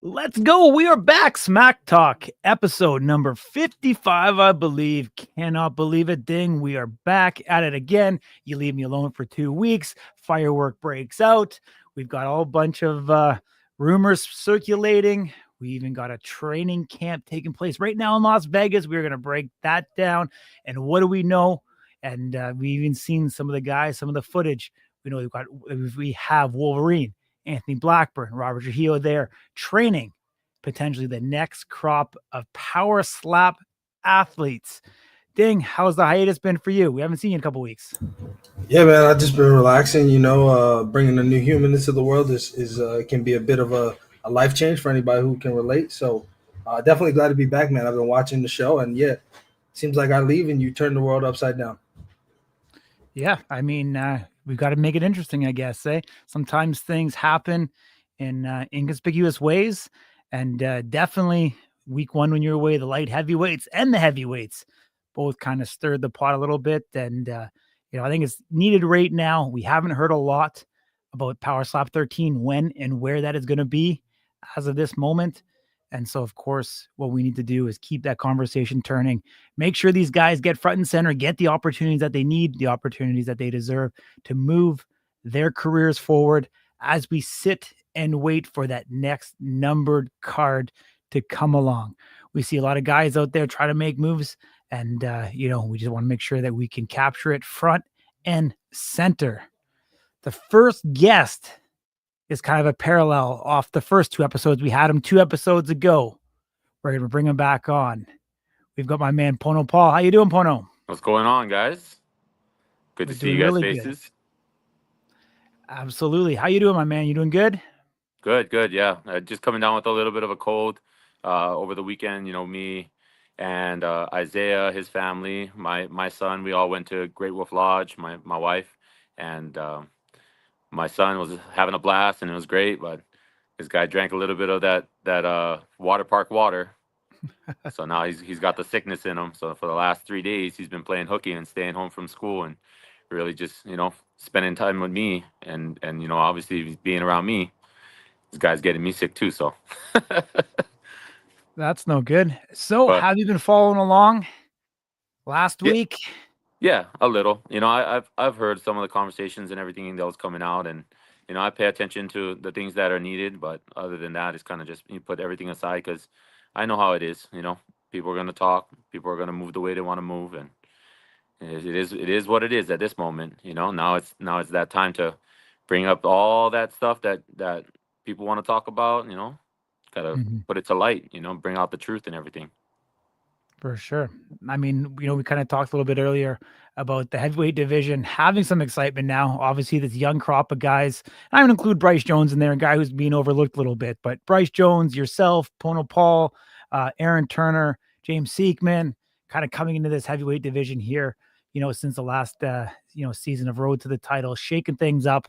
Let's go. We are back. Smack Talk, episode number 55, I believe. Cannot believe it. Ding. We are back at it again. You leave me alone for 2 weeks. Firework breaks out. We've got a whole bunch of rumors circulating. We even got a training camp taking place right now in Las Vegas. We're going to break that down. And what do we know? And we've even seen some of the guys, some of the footage. We have Wolverine, Anthony Blackburn, Robert Trujillo there training potentially the next crop of power slap athletes. Ding, how's the hiatus been for you? We haven't seen you in a couple weeks. Yeah, man, I've just been relaxing. Bringing a new human into the world is can be a bit of a life change for anybody who can relate. So definitely glad to be back, man. I've been watching the show, and yeah, seems like I leave and you turn the world upside down. Yeah, I mean, we've got to make it interesting, I guess. Sometimes things happen in inconspicuous ways, and definitely week one when you're away, the light heavyweights and the heavyweights both kind of stirred the pot a little bit, and I think it's needed right now. We haven't heard a lot about Power Slap 13, when and where that is going to be as of this moment. And so, of course, what we need to do is keep that conversation turning, make sure these guys get front and center, get the opportunities that they need, the opportunities that they deserve to move their careers forward as we sit and wait for that next numbered card to come along. We see a lot of guys out there try to make moves, and, we just want to make sure that we can capture it front and center. The first guest is kind of a parallel off the first two episodes. We had him 2 episodes ago. We're going to bring him back on. We've got my man, Pono Pau. How you doing, Pono? What's going on, guys? Good to see you guys' really faces. Good. Absolutely. How you doing, my man? You doing good? Good. Yeah. Just coming down with a little bit of a cold over the weekend. Me and Isaiah, his family, my son, we all went to Great Wolf Lodge, my wife, and my son was having a blast, and it was great, but this guy drank a little bit of that water park water. So now he's got the sickness in him. So for the last 3 days, he's been playing hooky and staying home from school and really just, spending time with me. And obviously being around me, this guy's getting me sick too. So that's no good. So have you been following along last week? Yeah, a little. I've heard some of the conversations and everything that was coming out, and I pay attention to the things that are needed. But other than that, it's kind of just you put everything aside because I know how it is. People are going to talk, people are going to move the way they want to move, and it is what it is at this moment. Now it's that time to bring up all that stuff that people want to talk about. Gotta put it to light. Bring out the truth and everything. For sure. I mean, we kind of talked a little bit earlier about the heavyweight division having some excitement now. Obviously, this young crop of guys. I'm going to include Bryce Jones in there, a guy who's being overlooked a little bit. But Bryce Jones, yourself, Pono Pau, Aaron Turner, James Seekman, kind of coming into this heavyweight division here, since the last, season of Road to the Title, shaking things up.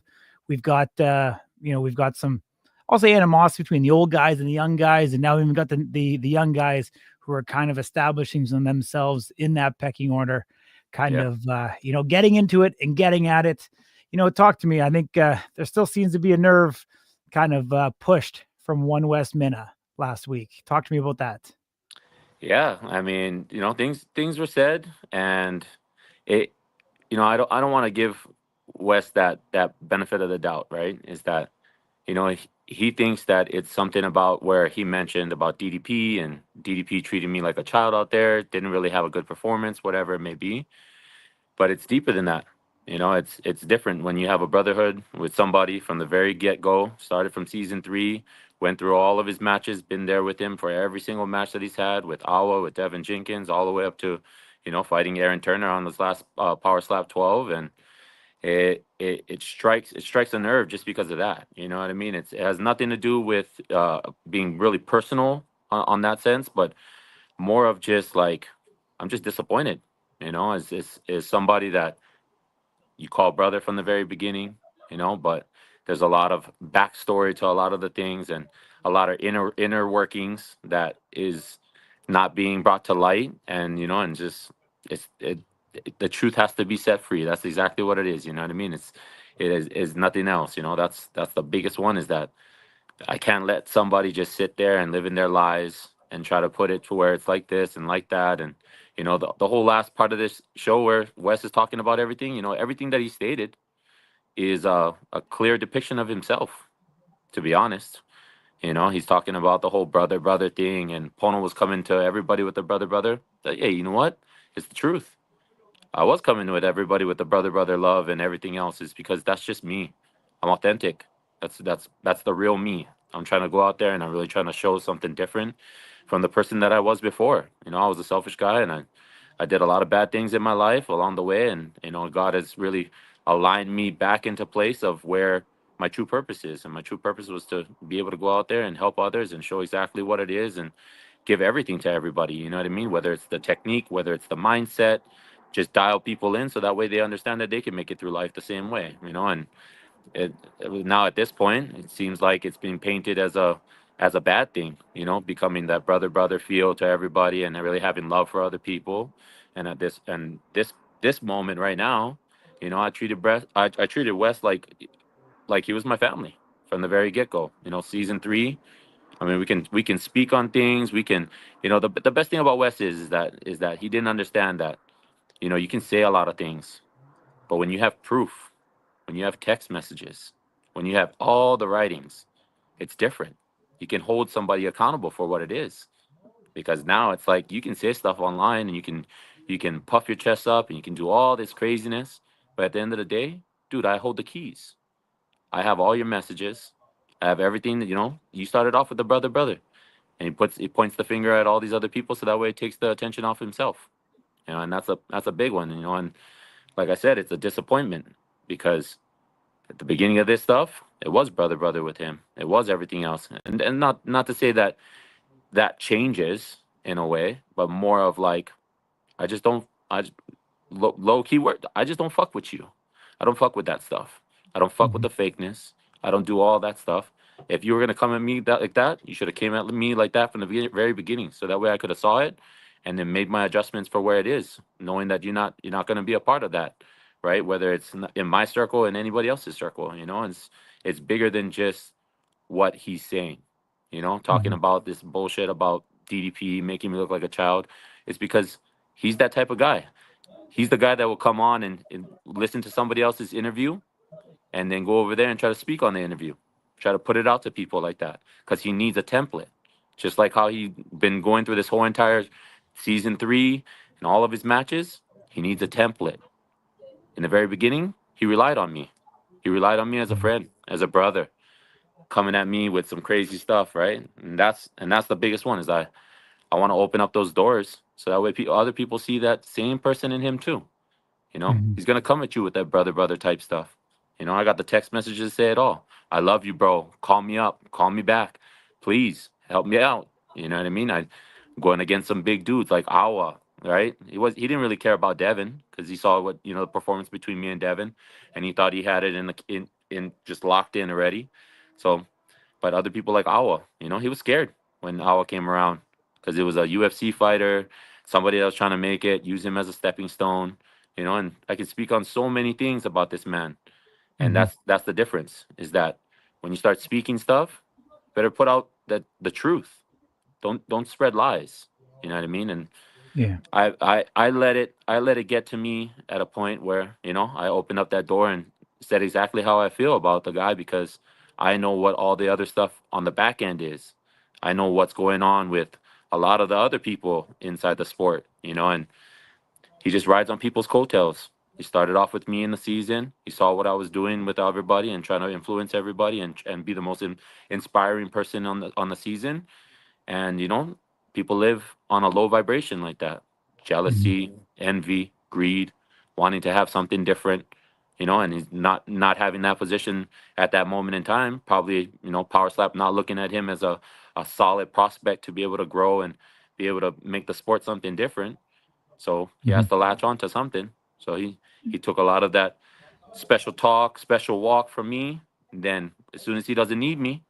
We've got, some, I'll say, animosity between the old guys and the young guys. And now we've got the young guys who are kind of establishing themselves in that pecking order, getting into it and getting at it. Talk to me. I think there still seems to be a nerve kind of pushed from one Wes Mena last week. Talk to me about that. Yeah, I mean, things were said, and it, I don't want to give Wes that benefit of the doubt, right? Is that, he thinks that it's something about where he mentioned about DDP, and DDP treated me like a child out there, didn't really have a good performance, whatever it may be. But it's deeper than that. It's different when you have a brotherhood with somebody from the very get-go, started from season 3, went through all of his matches, been there with him for every single match that he's had with Awa, with Devin Jenkins, all the way up to, fighting Aaron Turner on this last Power Slap 12. And it strikes a nerve just because of that. You know what I mean? It has nothing to do with being really personal on that sense, but more of just like, I'm just disappointed. Is somebody that you call brother from the very beginning, but there's a lot of backstory to a lot of the things and a lot of inner workings that is not being brought to light, and and just the truth has to be set free. That's exactly what it is. You know what I mean? It is nothing else. That's the biggest one, is that I can't let somebody just sit there and live in their lies and try to put it to where it's like this and like that. And, the whole last part of this show where Wes is talking about everything, everything that he stated is a clear depiction of himself, to be honest. He's talking about the whole brother, brother thing. And Pono was coming to everybody with the brother, brother. Like, hey, you know what? It's the truth. I was coming with everybody with the brother brother love and everything else is because that's just me. I'm authentic. That's the real me. I'm trying to go out there and I'm really trying to show something different from the person that I was before. I was a selfish guy and I did a lot of bad things in my life along the way, and God has really aligned me back into place of where my true purpose is. And my true purpose was to be able to go out there and help others and show exactly what it is and give everything to everybody. You know what I mean? Whether it's the technique, whether it's the mindset, just dial people in so that way they understand that they can make it through life the same way, and it, now at this point it seems like it's being painted as a bad thing, becoming that brother brother feel to everybody and really having love for other people. And at this moment right now, I treated Wes like he was my family from the very get-go. Season 3, I mean, we can speak on things. We can, the best thing about Wes is that he didn't understand that you can say a lot of things, but when you have proof, when you have text messages, when you have all the writings, it's different. You can hold somebody accountable for what it is, because now it's like you can say stuff online and you can puff your chest up and you can do all this craziness, but at the end of the day, dude, I hold the keys. I have all your messages. I have everything that you started off with the brother brother, and he points the finger at all these other people so that way it takes the attention off himself. And that's a big one, and like I said, it's a disappointment because at the beginning of this stuff, it was brother brother with him. It was everything else, and not to say that that changes in a way, but more of like I just don't. Low key word. I just don't fuck with you. I don't fuck with that stuff. I don't fuck with Mhm. the fakeness. I don't do all that stuff. If you were gonna come at me like that, you should have came at me like that from the very beginning, so that way I could have saw it, and then made my adjustments for where it is, knowing that you're not gonna be a part of that, right? Whether it's in my circle and anybody else's circle, and it's bigger than just what he's saying. Talking Mhm. about this bullshit about DDP making me look like a child. It's because he's that type of guy. He's the guy that will come on and listen to somebody else's interview and then go over there and try to speak on the interview, try to put it out to people like that because he needs a template. Just like how he been going through this whole entire season 3 and all of his matches, he needs a template. In the very beginning, he relied on me. He relied on me as a Mhm. friend, as a brother, coming at me with some crazy stuff, right? And that's the biggest one is I want to open up those doors so that way other people see that same person in him too. Mhm. He's gonna come at you with that brother, brother type stuff. I got the text messages to say it all. I love you, bro. Call me up. Call me back. Please help me out. You know what I mean? I going against some big dudes like Awa, right? He didn't really care about Devin because he saw what the performance between me and Devin, and he thought he had it in just locked in already. So, but other people like Awa, he was scared when Awa came around because it was a UFC fighter, somebody that was trying to make it, use him as a stepping stone, and I can speak on so many things about this man. And Mhm. that's the difference is that when you start speaking stuff, better put out the truth. Don't spread lies. You know what I mean? And Yeah. I let it get to me at a point where I opened up that door and said exactly how I feel about the guy because I know what all the other stuff on the back end is. I know what's going on with a lot of the other people inside the sport, and he just rides on people's coattails. He started off with me in the season. He saw what I was doing with everybody and trying to influence everybody and be the most inspiring person on the season. And people live on a low vibration like that. Mhm. Jealousy, envy, greed, wanting to have something different, and he's not having that position at that moment in time. Probably, Power Slap not looking at him as a solid prospect to be able to grow and be able to make the sport something different. So he has Mhm. to latch on to something. So he took a lot of that special talk, special walk from me. And then as soon as he doesn't need me,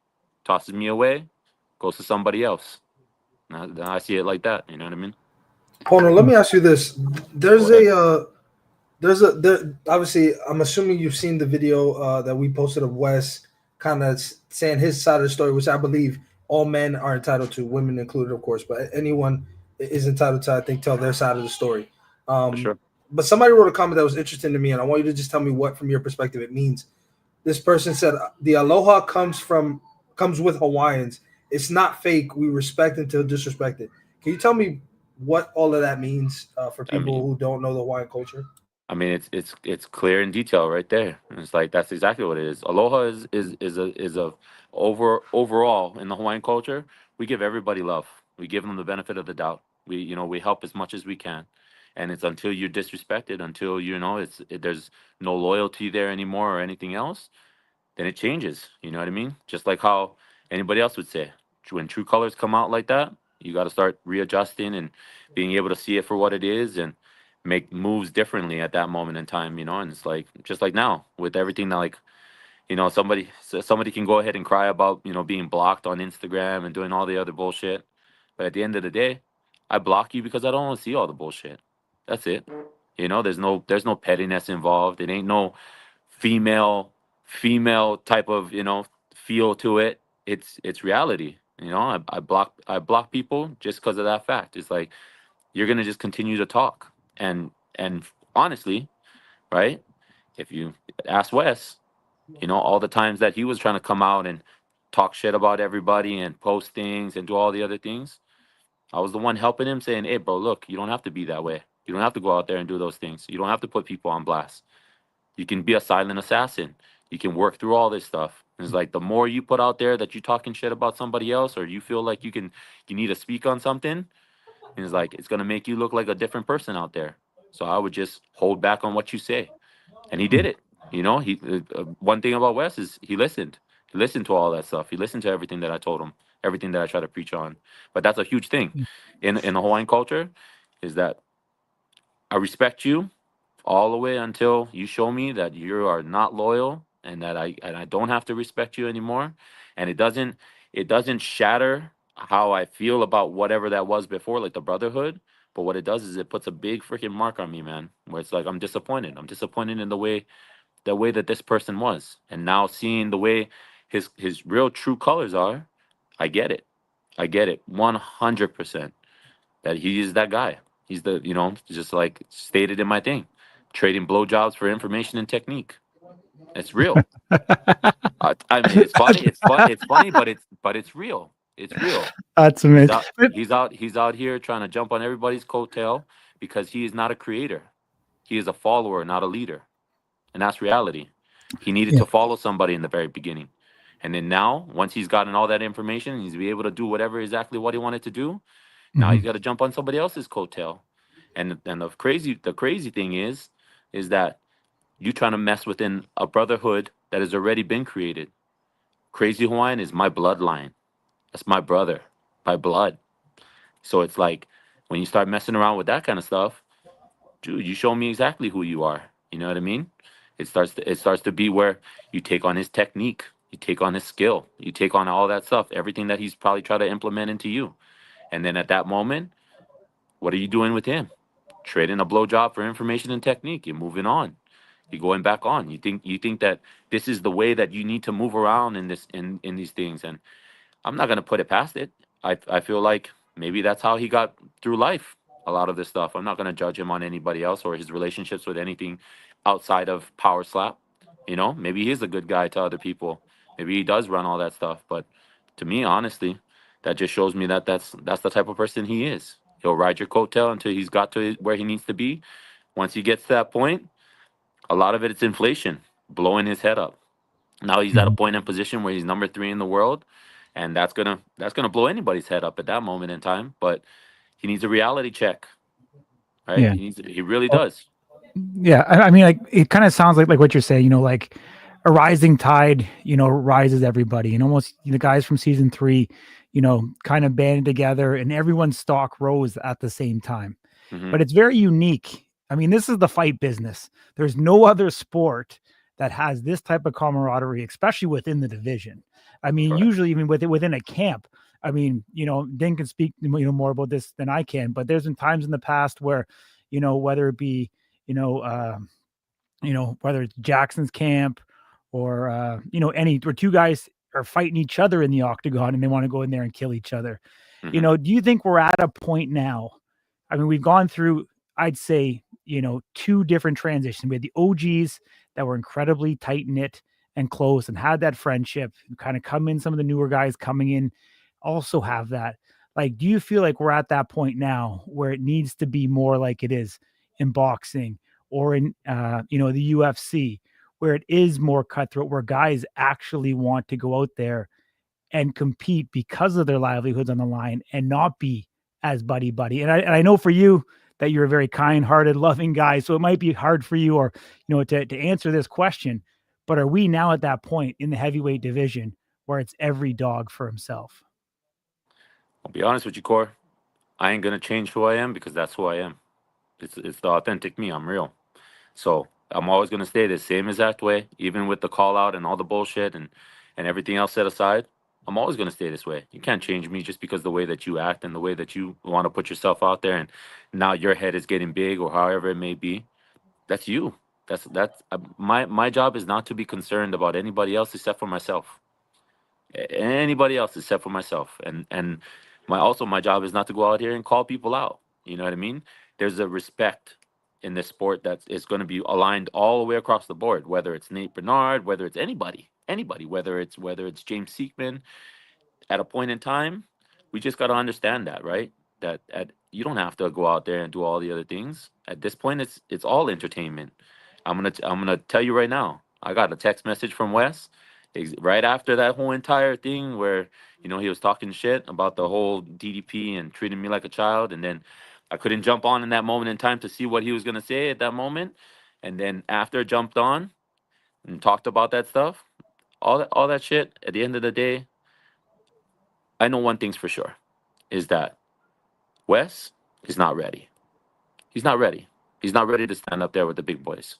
tosses me away, goes to somebody else. Then I see it like that. You know what I mean? Pono, let me ask you this: Go there's ahead. there obviously I'm assuming you've seen the video that we posted of Wes kind of saying his side of the story, which I believe all men are entitled to, women included, of course, but anyone is entitled to, I think, tell their side of the story. For sure. But somebody wrote a comment that was interesting to me, and I want you to just tell me what, from your perspective, it means. This person said the aloha comes with Hawaiians. It's not fake. We respect until disrespected. Can you tell me what all of that means for I people mean, who don't know the Hawaiian culture? it's clear in detail right there. It's like that's exactly what it is. Aloha is a overall in the Hawaiian culture. We give everybody love. We give them the benefit of the doubt. We help as much as we can, and it's until you're disrespected, until there's no loyalty there anymore or anything else, then it changes. You know what I mean? Just like how anybody else would say, when true colors come out like that, you got to start readjusting and being able to see it for what it is and make moves differently at that moment in time. And it's like just like now with everything that like somebody can go ahead and cry about being blocked on Instagram and doing all the other bullshit, but at the end of the day, I block you because I don't want to see all the bullshit. That's it. There's no pettiness involved. It ain't no female female type of feel to it. It's reality. I block people just because of that fact. It's like you're gonna just continue to talk, and honestly, right, if you ask Wes, all the times that he was trying to come out and talk shit about everybody and post things and do all the other things, I was the one helping him, saying, hey bro, look, you don't have to be that way. You don't have to go out there and do those things. You don't have to put people on blast. You can be a silent assassin. You can work through all this stuff. It's like the more you put out there that you talking shit about somebody else, or you feel like you need to speak on something, and it's like it's gonna make you look like a different person out there. So I would just hold back on what you say, and he did it. He one thing about Wes is he listened. He listened to all that stuff. He listened to everything that I told him, everything that I try to preach on. But that's a huge thing in the Hawaiian culture, is that I respect you all the way until you show me that you are not loyal, and that I don't have to respect you anymore. And it doesn't shatter how I feel about whatever that was before, like the brotherhood. But what it does is it puts a big freaking mark on me, man. Where it's like I'm disappointed. I'm disappointed in the way that this person was, and now seeing the way his real true colors are, I get it. I get it 100% that he is that guy. He's just like stated in my thing, trading blowjobs for information and technique. It's real. I mean, it's funny. It's funny, but it's real. It's real. That's He's amazing. out. He's out here trying to jump on everybody's coattail because he is not a creator. He is a follower, not a leader, and that's reality. He needed Yeah. to follow somebody in the very beginning, and then now, once he's gotten all that information, he's be able to do whatever exactly what he wanted to do. Now Mhm. he's got to jump on somebody else's coattail. And the crazy thing is that you trying to mess within a brotherhood that has already been created. Crazy Hawaiian is my bloodline. That's my brother by blood. So it's like when you start messing around with that kind of stuff, dude, you show me exactly who you are. You know what I mean? It starts to be where you take on his technique, you take on his skill, you take on all that stuff, everything that he's probably tried to implement into you. And then at that moment, what are you doing with him? Trading a blowjob for information and technique. You're moving on. You're going back on. You think that this is the way that you need to move around in these things, and I'm not gonna put it past it. I feel like maybe that's how he got through life. A lot of this stuff. I'm not gonna judge him on anybody else or his relationships with anything outside of Power Slap. Maybe he's a good guy to other people. Maybe he does run all that stuff. But to me, honestly, that just shows me that that's the type of person he is. He'll ride your coattail until he's got to where he needs to be. Once he gets to that point, a lot of it's inflation, blowing his head up. Now he's at a Mhm. point in position where he's number 3 in the world, and that's gonna blow anybody's head up at that moment in time. But he needs a reality check, right? Yeah. He really Well, does. yeah. I mean, like it kind of sounds like what you're saying. Like a rising tide, rises everybody, and almost the guys from season 3, kind of banded together, and everyone's stock rose at the same time. Hmm. But it's very unique. I mean, this is the fight business. There's no other sport that has this type of camaraderie, especially within the division. I mean, Correct. usually even within a camp. I mean, Din can speak, more about this than I can. But there's been times in the past where, whether it be, you know, whether it's Jackson's camp or any or two guys are fighting each other in the octagon and they want to go in there and kill each other. Hmm. Do you think we're at a point now? I mean, we've gone through, I'd say, two different transitions. We had the OGs that were incredibly tight knit and close and had that friendship, and kind of come in. Some of the newer guys coming in also have that. Like, do you feel like we're at that point now where it needs to be more like it is in boxing or in, the UFC, where it is more cutthroat, where guys actually want to go out there and compete because of their livelihoods on the line and not be as buddy buddy. And I know for you that you're a very kind-hearted, loving guy, so it might be hard for you, or to answer this question. But are we now at that point in the heavyweight division where it's every dog for himself? I'll be honest with you, Core. I ain't gonna change who I am because that's who I am. It's the authentic me. I'm real. So I'm always gonna stay the same exact way, even with the call out and all the bullshit and everything else set aside. I'm always gonna stay this way. You can't change me just because the way that you act and the way that you want to put yourself out there, and now your head is getting big or however it may be. That's you. That's my job is not to be concerned about anybody else except for myself. Anybody else except for myself. And my job is not to go out here and call people out. You know what I mean? There's a respect in this sport that is going to be aligned all the way across the board, whether it's Nate Bernard, whether it's anybody, whether it's James Seekman. At a point in time, we just got to understand that, right? You don't have to go out there and do all the other things. At this point, it's all entertainment. I'm gonna tell you right now. I got a text message from Wes right after that whole entire thing where he was talking shit about the whole DDP and treating me like a child, and then I couldn't jump on in that moment in time to see what he was gonna say at that moment, and then after I jumped on and talked about that stuff, all that shit. At the end of the day, I know one thing's for sure, is that Wes is not ready. He's not ready. He's not ready to stand up there with the big boys.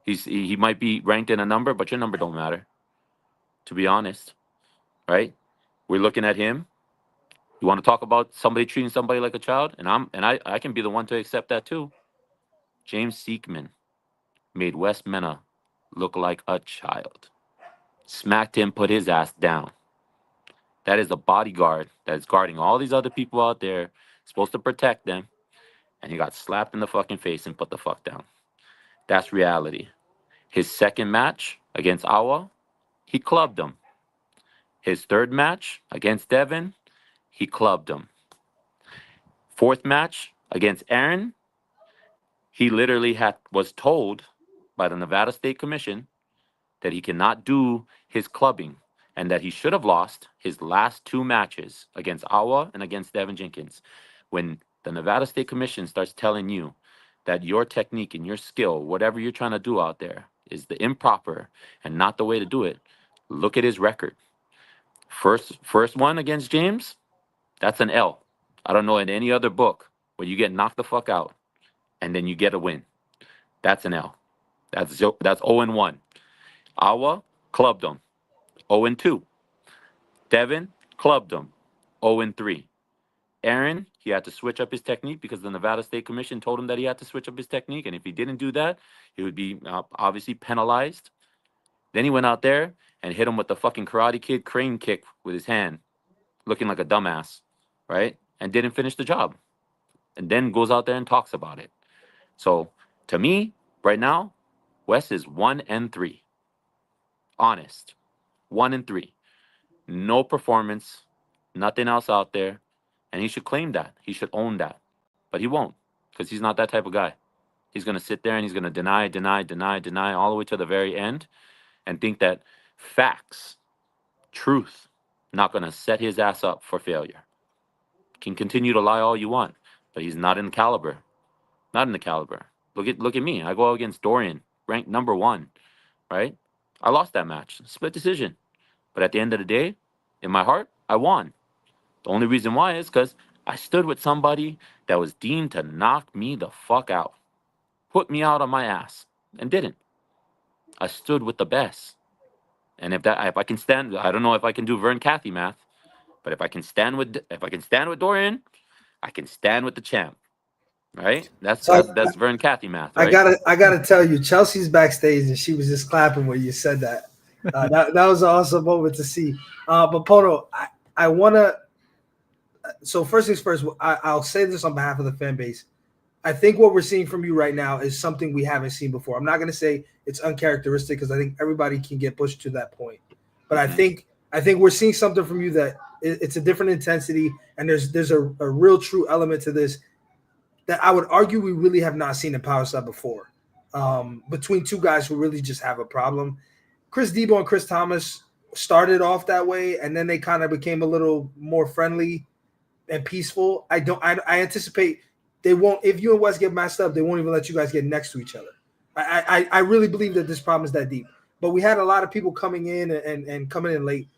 He might be ranked in a number, but your number don't matter, to be honest, right? We're looking at him. You want to talk about somebody treating somebody like a child, and I can be the one to accept that too. James Seekman made Wes Mena look like a child. Smacked him, put his ass down. That is a bodyguard that is guarding all these other people out there, supposed to protect them, and he got slapped in the fucking face and put the fuck down. That's reality. His second match against Awa, he clubbed him. His third match against Devin, he clubbed him. Fourth match against Aaron, he literally was told by the Nevada State Commission that he cannot do his clubbing and that he should have lost his last two matches against Awa and against Devin Jenkins. When the Nevada State Commission starts telling you that your technique and your skill, whatever you're trying to do out there, is the improper and not the way to do it, look at his record. First one against James, that's an L. I don't know in any other book where you get knocked the fuck out and then you get a win. That's an L. That's 0-1. Awa clubbed him. 0-2. Devin clubbed him. 0-3. Aaron, he had to switch up his technique because the Nevada State Commission told him that he had to switch up his technique, and if he didn't do that, he would be obviously penalized. Then he went out there and hit him with the fucking Karate Kid crane kick with his hand, looking like a dumbass, right? And didn't finish the job. And then goes out there and talks about it. So to me, right now, Wes is 1-3. Honest. 1-3. No performance, nothing else out there. And he should claim that. He should own that. But he won't, because he's not that type of guy. He's going to sit there and he's going to deny all the way to the very end and think that facts, truth, not going to set his ass up for failure. Can continue to lie all you want, but he's not in the caliber. Not in the caliber. Look at me. I go against Dorian, ranked number 1, right? I lost that match. Split decision. But at the end of the day, in my heart, I won. The only reason why is because I stood with somebody that was deemed to knock me the fuck out. Put me out on my ass. And didn't. I stood with the best. And if I can stand, I don't know if I can do Vern Cathy math, but if I can stand with Dorian, I can stand with the champ. right? That's So that's Vern Cathy math, I right? gotta tell you, Chelsea's backstage and she was just clapping when you said that. That was an awesome moment to see. But Pono, I wanna. So first things first, I'll say this on behalf of the fan base. I think what we're seeing from you right now is something we haven't seen before. I'm not going to say it's uncharacteristic because I think everybody can get pushed to that point. But I think we're seeing something from you that it's a different intensity, and there's a real true element to this that I would argue we really have not seen in Power Slap before. Between two guys who really just have a problem. Chris Debo and Chris Thomas started off that way, and then they kind of became a little more friendly and peaceful. I anticipate they won't. If you and Wes get messed up, they won't even let you guys get next to each other. I really believe that this problem is that deep. But we had a lot of people coming in and coming in late.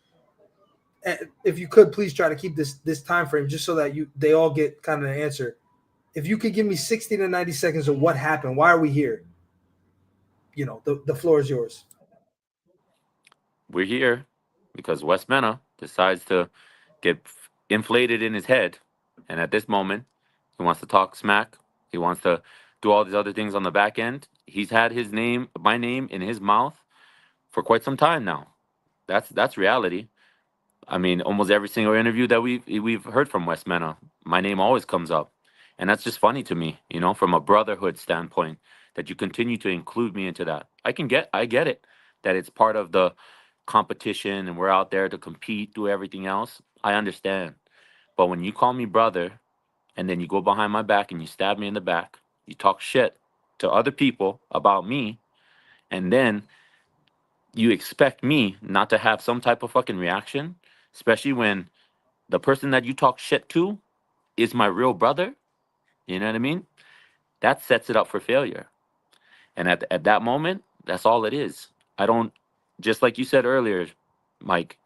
If you could please try to keep this time frame just so that they all get kind of an answer. If you could give me 60 to 90 seconds of what happened, why are we here? You know, the floor is yours. We're here because Wes Mena decides to get inflated in his head, and at this moment, he wants to talk smack. He wants to do all these other things on the back end. He's had my name in his mouth for quite some time now. That's reality. I mean, almost every single interview that we've heard from Wes Mena, my name always comes up, and that's just funny to me. You know, from a brotherhood standpoint, that you continue to include me into that. I get it that it's part of the competition and we're out there to compete, do everything else. I understand, but when you call me brother, and then you go behind my back and you stab me in the back, you talk shit to other people about me, and then you expect me not to have some type of fucking reaction, especially when the person that you talk shit to is my real brother. You know what I mean? That sets it up for failure. And at that moment, that's all it is. I don't, just like you said earlier, Mike,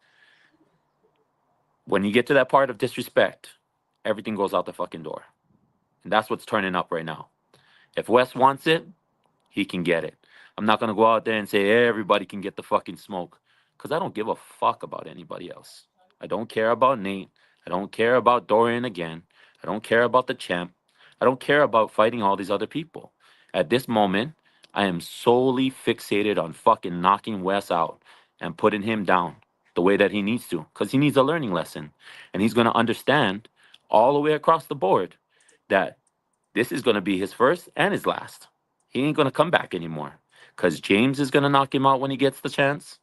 when you get to that part of disrespect, everything goes out the fucking door. And that's what's turning up right now. If Wes wants it, he can get it. I'm not going to go out there and say everybody can get the fucking smoke because I don't give a fuck about anybody else. I don't care about Nate. I don't care about Dorian again. I don't care about the champ. I don't care about fighting all these other people. At this moment, I am solely fixated on fucking knocking Wes out and putting him down the way that he needs to because he needs a learning lesson. And he's going to understand all the way across the board that this is going to be his first and his last. He ain't going to come back anymore because James is going to knock him out when he gets the chance.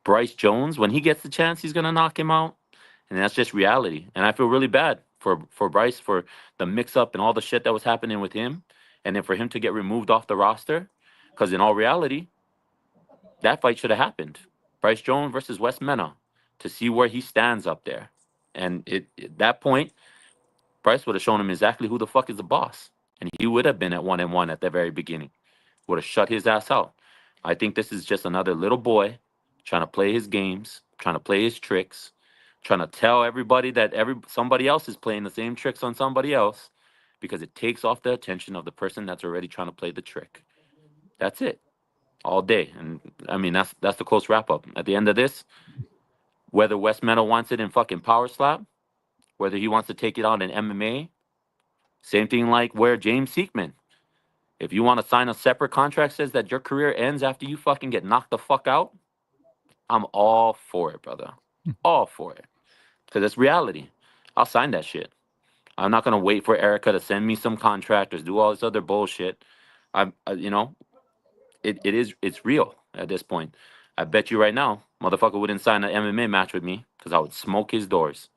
Bryce Jones, when he gets the chance, he's going to knock him out. And that's just reality. And I feel really bad for Bryce for the mix-up and all the shit that was happening with him. And then for him to get removed off the roster. Because in all reality, that fight should have happened. Bryce Jones versus Wes Mena to see where he stands up there. And at that point, Bryce would have shown him exactly who the fuck is the boss. And he would have been at 1-1 at the very beginning. Would have shut his ass out. I think this is just another little boy trying to play his games, trying to play his tricks, trying to tell everybody that somebody else is playing the same tricks on somebody else because it takes off the attention of the person that's already trying to play the trick. That's it. All day. And I mean that's the close wrap up. At the end of this, whether Wes Mena wants it in fucking power slap, whether he wants to take it out in MMA, same thing like where James Seekman. If you want to sign a separate contract says that your career ends after you fucking get knocked the fuck out, I'm all for it, brother. All for it. Because it's reality. I'll sign that shit. I'm not going to wait for Erica to send me some contract or do all this other bullshit. It's real at this point. I bet you right now, motherfucker wouldn't sign an MMA match with me because I would smoke his doors.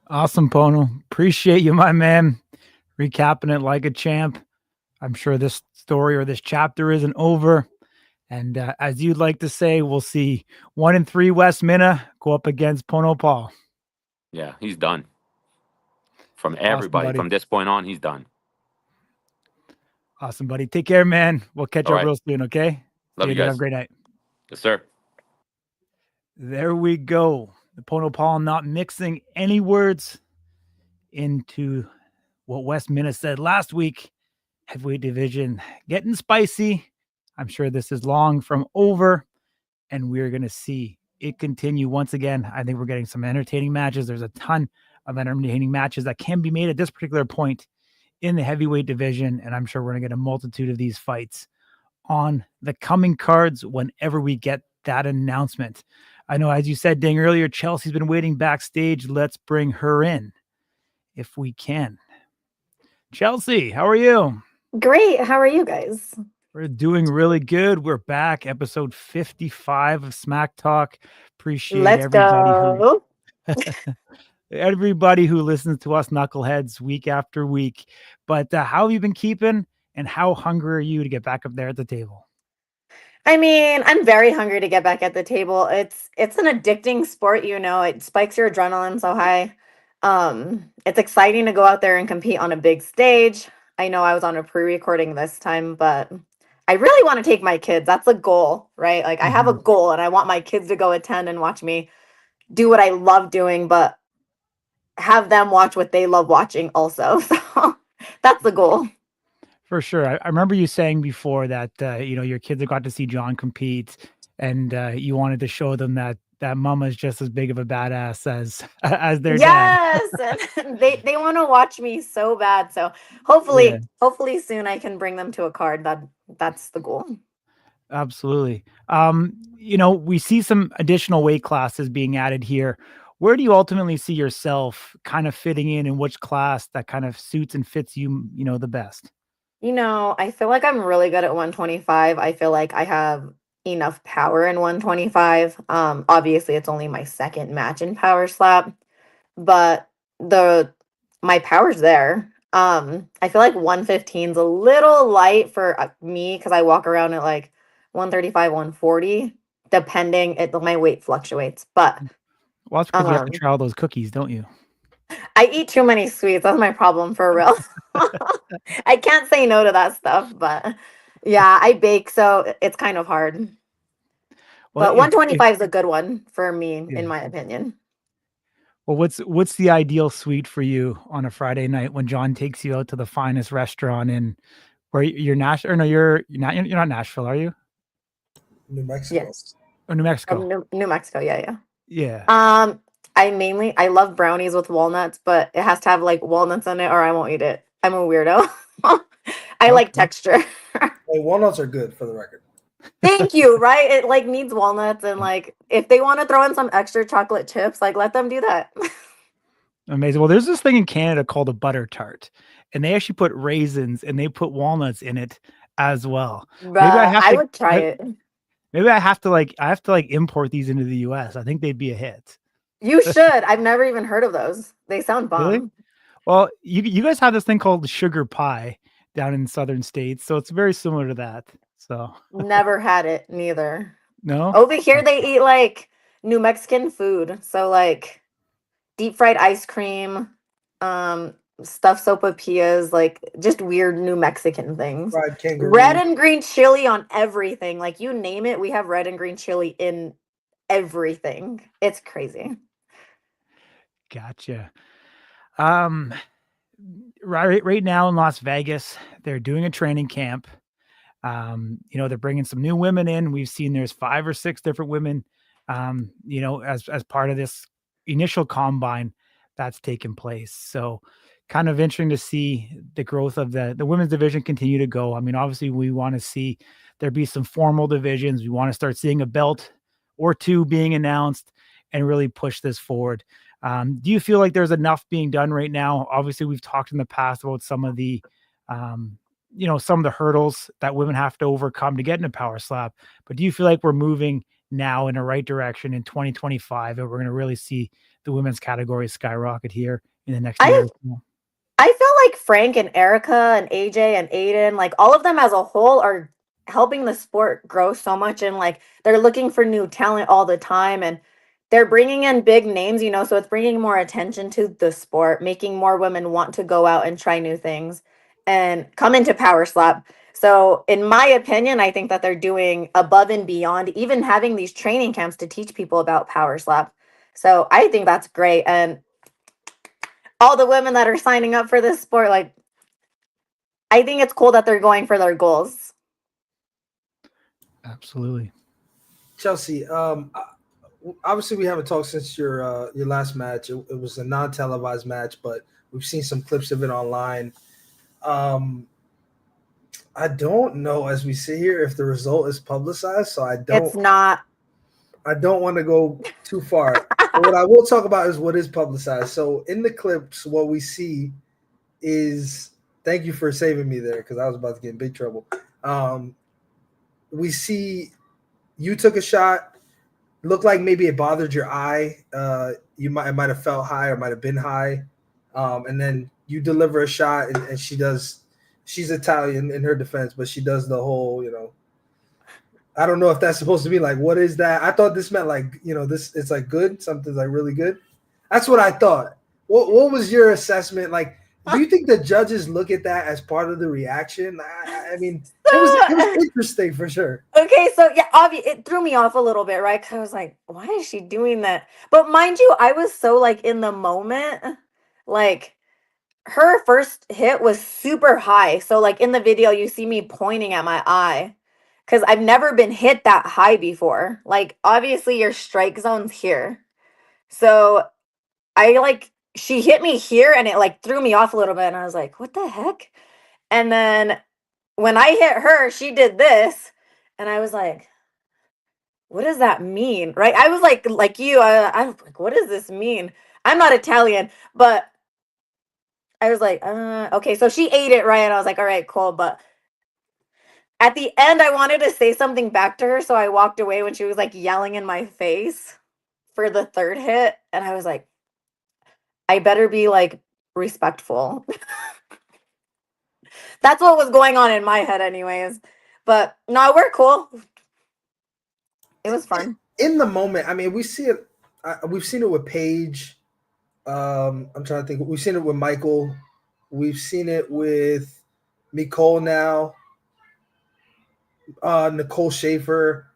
Awesome, Pono. Appreciate you, my man. Recapping it like a champ. I'm sure this story or this chapter isn't over. And as you'd like to say, we'll see 1-3 Wes Mena go up against Pono Pau. Yeah, he's done. From everybody, awesome, from this point on, he's done. Awesome, buddy. Take care, man. We'll catch up real soon, okay? Love you guys. Have a great night. Yes, sir. There we go. The Pono Pau not mixing any words into what Wes Mena said last week. Heavyweight division getting spicy. I'm sure this is long from over, and we're going to see it continue once again. I think we're getting some entertaining matches. There's a ton of entertaining matches that can be made at this particular point in the heavyweight division. And I'm sure we're going to get a multitude of these fights on the coming cards whenever we get that announcement. I know, as you said, Ding, earlier, Chelsea's been waiting backstage. Let's bring her in if we can. Chelsea, how are you? Great. How are you guys? We're doing really good. We're back, episode 55 of Smack Talk. Appreciate Let's go. everybody who listens to us knuckleheads week after week. But how have you been keeping, and how hungry are you to get back up there at the table? I mean, I'm very hungry to get back at the table. It's an addicting sport, it spikes your adrenaline so high. It's exciting to go out there and compete on a big stage. I know I was on a pre-recording this time, but I really want to take my kids. That's a goal, right? Like I have a goal and I want my kids to go attend and watch me do what I love doing, but have them watch what they love watching also. So that's the goal. For sure. I remember you saying before that, your kids have got to see John compete, and you wanted to show them that mama's just as big of a badass as their dad. Yes, and they want to watch me so bad. So hopefully soon I can bring them to a card. That's the goal. Absolutely. We see some additional weight classes being added here. Where do you ultimately see yourself kind of fitting in which class that kind of suits and fits you, the best? I feel like I'm really good at 125. I feel like I have enough power in 125. Obviously it's only my second match in Power Slap, but my power's there. I feel like 115 is a little light for me because I walk around at like 135, 140, depending. My weight fluctuates, but well, that's because you have to try all those cookies, don't you? I eat too many sweets. That's my problem for real. I can't say no to that stuff, but yeah, I bake, so it's kind of hard. Well, But 125 is a good one for me, in my opinion. Well, what's the ideal sweet for you on a Friday night when John takes you out to the finest restaurant in where you're Nashville? Or no, you're not Nashville, are you? New Mexico. Yes. Or New Mexico. New Mexico, yeah. Yeah. I love brownies with walnuts, but it has to have like walnuts in it or I won't eat it. I'm a weirdo. I like texture. Hey, walnuts are good, for the record. Thank you, right? It like needs walnuts, and like if they want to throw in some extra chocolate chips, like let them do that. Amazing. Well, there's this thing in Canada called a butter tart, and they actually put raisins and they put walnuts in it as well. Maybe I would try it. Maybe I have to import these into the US. I think they'd be a hit. You should. I've never even heard of those. They sound bomb. Really? Well, you guys have this thing called sugar pie down in southern states, so it's very similar to that. So never had it, neither. No? Over here they eat like New Mexican food. So like deep fried ice cream, stuffed sopapillas, like just weird New Mexican things. Fried kangaroo. Red and green chili on everything. Like you name it, we have red and green chili in everything. It's crazy. Gotcha. Right now in Las Vegas, they're doing a training camp. They're bringing some new women in. We've seen there's 5 or 6 different women, as part of this initial combine that's taken place. So kind of interesting to see the growth of the women's division continue to go. I mean, obviously we want to see there be some formal divisions. We want to start seeing a belt or 2 being announced and really push this forward. Do you feel like there's enough being done right now? Obviously we've talked in the past about some of the, some of the hurdles that women have to overcome to get into Power Slap. But do you feel like we're moving now in the right direction in 2025 and we're going to really see the women's category skyrocket here in the next year? I feel like Frank and Erica and AJ and Aiden, like all of them as a whole are helping the sport grow so much, and like they're looking for new talent all the time, and they're bringing in big names, so it's bringing more attention to the sport, making more women want to go out and try new things and come into Power Slap. So in my opinion, I think that they're doing above and beyond, even having these training camps to teach people about Power Slap. So I think that's great. And all the women that are signing up for this sport, like, I think it's cool that they're going for their goals. Absolutely. Chelsea, obviously we haven't talked since your last match. It was a non-televised match, but we've seen some clips of it online. I don't know as we sit here if the result is publicized, so It's not. I don't want to go too far. But what I will talk about is what is publicized. So in the clips, what we see is, thank you for saving me there because I was about to get in big trouble. We see you took a shot, looked like maybe it bothered your eye. It might have felt high or might have been high. And then you deliver a shot and she's Italian in her defense, but she does the whole, I don't know if that's supposed to be like, what is that? I thought this meant like, this, it's like good, something's like really good. That's what I thought. What was your assessment? Like, do you think the judges look at that as part of the reaction? I mean, it was interesting for sure. Okay, so yeah, it threw me off a little bit, right? Because I was like, why is she doing that? But mind you, I was so like in the moment. Like, her first hit was super high. So like in the video, you see me pointing at my eye because I've never been hit that high before. Like, obviously your strike zone's here. So she hit me here and it like threw me off a little bit. And I was like, what the heck? And then when I hit her, she did this. And I was like, what does that mean? Right? I was like you, I was like, what does this mean? I'm not Italian, but I was like, okay, so she ate it, right? And I was like, all right, cool. But at the end, I wanted to say something back to her. So I walked away when she was like yelling in my face for the third hit. And I was like, I better be like respectful. That's what was going on in my head, anyways. But no, we're cool. It was fun. In the moment, I mean, we see it. We've seen it with Paige. I'm trying to think. We've seen it with Michael. We've seen it with Nicole now. Nicole Schaefer,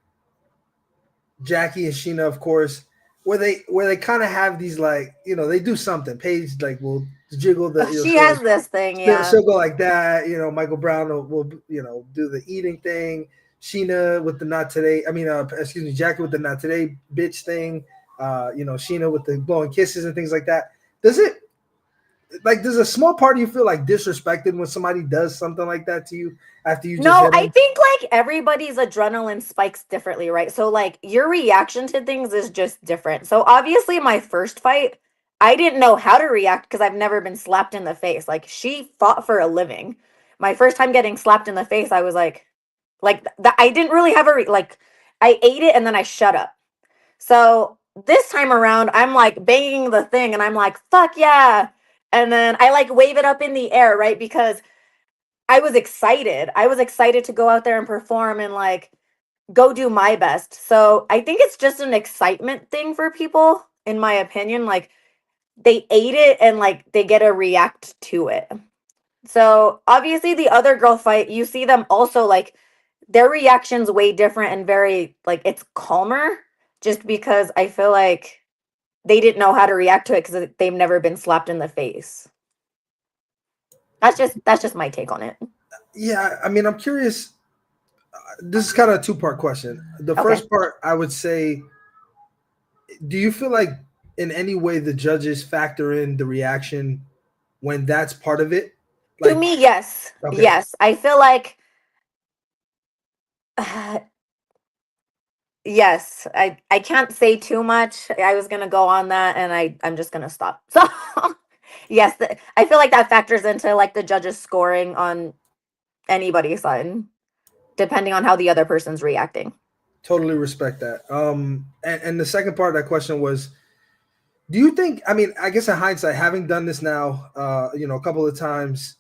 Jackie and Sheena, of course, where they kind of have these like, they do something. Paige like will jiggle the. She has like, this thing, yeah. She'll go like that. Michael Brown will do the eating thing. Sheena with the not today. I mean, excuse me, Jackie with the not today bitch thing. Sheena with the blowing kisses and things like that. Does a small part of you feel like disrespected when somebody does something like that to you after you just No, hit them? I think like everybody's adrenaline spikes differently, right? So like your reaction to things is just different. So obviously my first fight, I didn't know how to react because I've never been slapped in the face. Like, she fought for a living. My first time getting slapped in the face, I was like I didn't really have I ate it and then I shut up. So this time around, I'm like banging the thing and I'm like, fuck yeah. And then I like wave it up in the air, right? Because I was excited. I was excited to go out there and perform and like go do my best. So I think it's just an excitement thing for people, in my opinion. Like, they ate it and like they get to react to it. So obviously the other girl fight, you see them also like their reaction's way different and very like it's calmer, just because I feel like they didn't know how to react to it because they've never been slapped in the face. That's just my take on it. Yeah, I mean, I'm curious. This is kind of a two-part question. The first part, I would say, do you feel like in any way the judges factor in the reaction when that's part of it? Like, to me, yes. Okay. Yes. I feel like yes. I can't say too much. I was going to go on that and I'm just going to stop. So yes, I feel like that factors into like the judges scoring on anybody's side, depending on how the other person's reacting. Totally respect that. And the second part of that question was, do you think, I mean, I guess in hindsight, having done this now, a couple of times,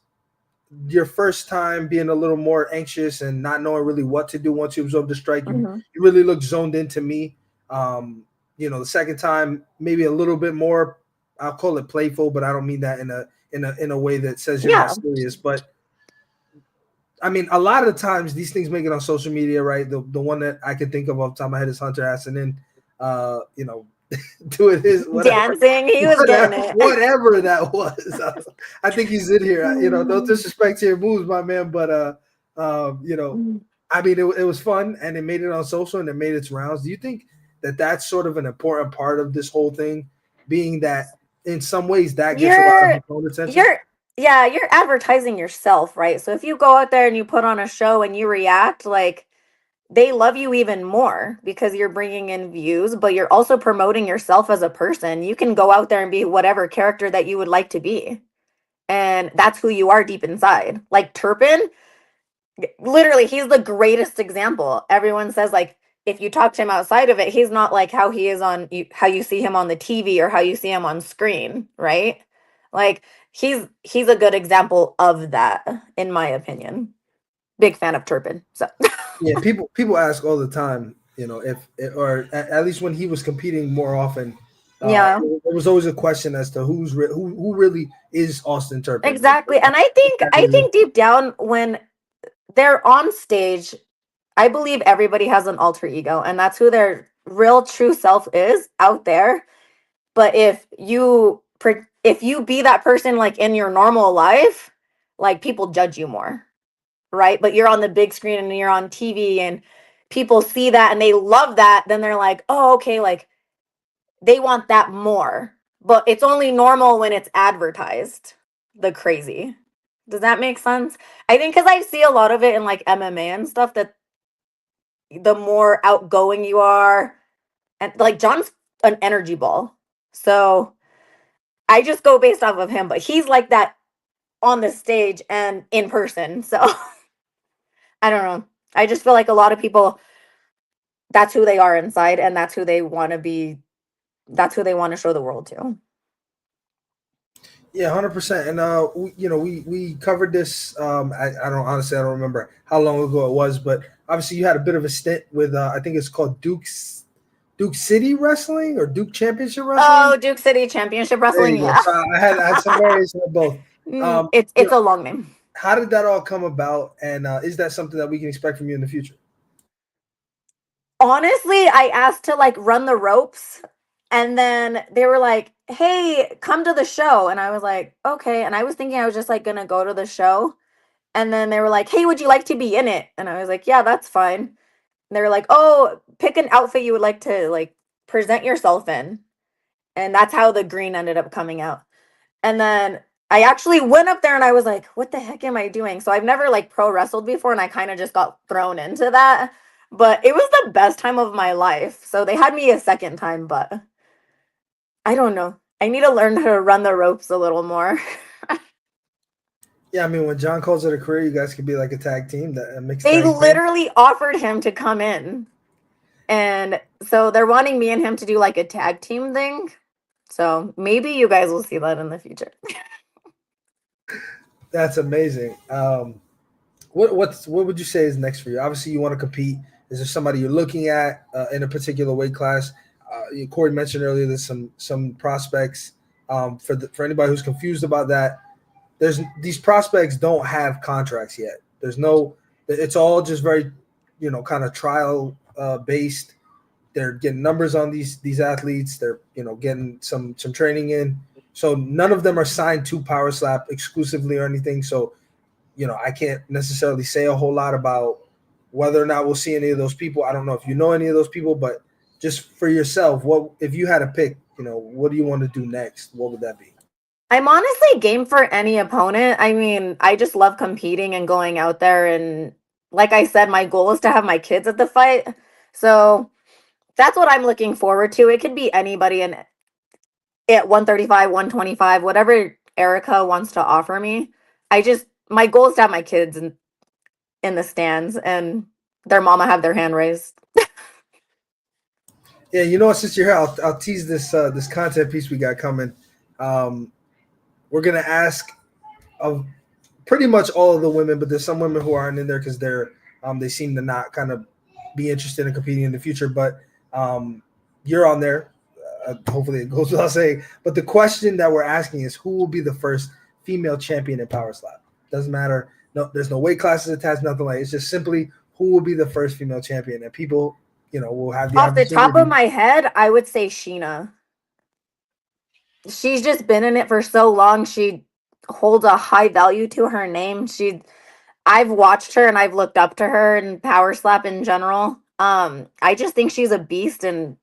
your first time being a little more anxious and not knowing really what to do once you absorb the strike, you really looked zoned into me. The second time, maybe a little bit more, I'll call it playful, but I don't mean that in a way that says you're not serious. But I mean, a lot of the times these things make it on social media, right? The one that I can think of off the top of my head is Hunter Ass, and then doing his whatever, dancing. He was getting it. Whatever that was. I think he's in here. No disrespect to your moves, my man, but I mean, it was fun and it made it on social and it made its rounds. Do you think that's sort of an important part of this whole thing, being that in some ways that gets a lot of You're opponent attention? you're advertising yourself, right? So if you go out there and you put on a show and you react, like they love you even more because you're bringing in views, but you're also promoting yourself as a person. You can go out there and be whatever character that you would like to be. And that's who you are deep inside. Like Turpin, literally, he's the greatest example. Everyone says, like, if you talk to him outside of it, he's not like how he is on how you see him on the TV or how you see him on screen, right? Like he's a good example of that, in my opinion. Big fan of Turpin. So Yeah, people ask all the time, if or at least when he was competing more often, yeah. there was always a question as to who really is Austin Turpin. Exactly. And I think deep down when they're on stage, I believe everybody has an alter ego and that's who their real true self is out there. But if you be that person like in your normal life, like people judge you more, right? But you're on the big screen and you're on TV and people see that and they love that, then they're like, "Oh, okay, like they want that more." But it's only normal when it's advertised. The crazy. Does that make sense? I think cuz I see a lot of it in like MMA and stuff that the more outgoing you are and like John's an energy ball. So I just go based off of him, but he's like that on the stage and in person. So I don't know. I just feel like a lot of people, that's who they are inside and that's who they want to be. That's who they want to show the world to. Yeah, 100%. And we covered this. I don't honestly, I don't remember how long ago it was, but obviously you had a bit of a stint with I think it's called Duke City Wrestling or Duke Championship Wrestling. Oh, Duke City Championship Wrestling. Yeah. So I had some variation of both. It's a long name. How did that all come about? And is that something that we can expect from you in the future? Honestly, I asked to like run the ropes and then they were like, "Hey, come to the show." And I was like, "Okay." And I was thinking I was just like going to go to the show. And then they were like, "Hey, would you like to be in it?" And I was like, "Yeah, that's fine." And they were like, "Oh, pick an outfit you would like to like present yourself in." And that's how the green ended up coming out. And then I actually went up there and I was like, "What the heck am I doing?" So I've never like pro wrestled before and I kind of just got thrown into that. But it was the best time of my life. So they had me a second time, but I don't know. I need to learn how to run the ropes a little more. Yeah, I mean, when John calls it a career, you guys could be like a tag team, that mixed They tag team. literally offered him to come in. And so they're wanting me and him to do like a tag team thing. So maybe you guys will see that in the future. That's amazing. What would you say is next for you? Obviously, you want to compete. Is there somebody you're looking at in a particular weight class? Corey mentioned earlier there's some prospects. For anybody who's confused about that, these prospects don't have contracts yet. It's all just very, kind of trial based. They're getting numbers on these athletes. They're getting some training in. So none of them are signed to Power Slap exclusively or anything. So I can't necessarily say a whole lot about whether or not we'll see any of those people. I don't know if you know any of those people, but just for yourself, what if you had to pick? What do you want to do next? What would that be? I'm honestly game for any opponent. I mean, I just love competing and going out there. And like I said, my goal is to have my kids at the fight. So that's what I'm looking forward to. It could be anybody at 135, 125, whatever Erica wants to offer me. My goal is to have my kids in the stands and their mama have their hand raised. Yeah, since you're here, I'll tease this content piece we got coming. We're gonna ask of pretty much all of the women, but there's some women who aren't in there because they seem to not kind of be interested in competing in the future. But you're on there. Hopefully it goes without saying. But the question that we're asking is, who will be the first female champion in Power Slap? Doesn't matter. No, there's no weight classes attached, nothing like it. It's just simply who will be the first female champion, and people, will have the Off the top of opportunity. my head, I would say Sheena. She's just been in it for so long. She holds a high value to her name. I've watched her and I've looked up to her in Power Slap in general. I just think she's a beast and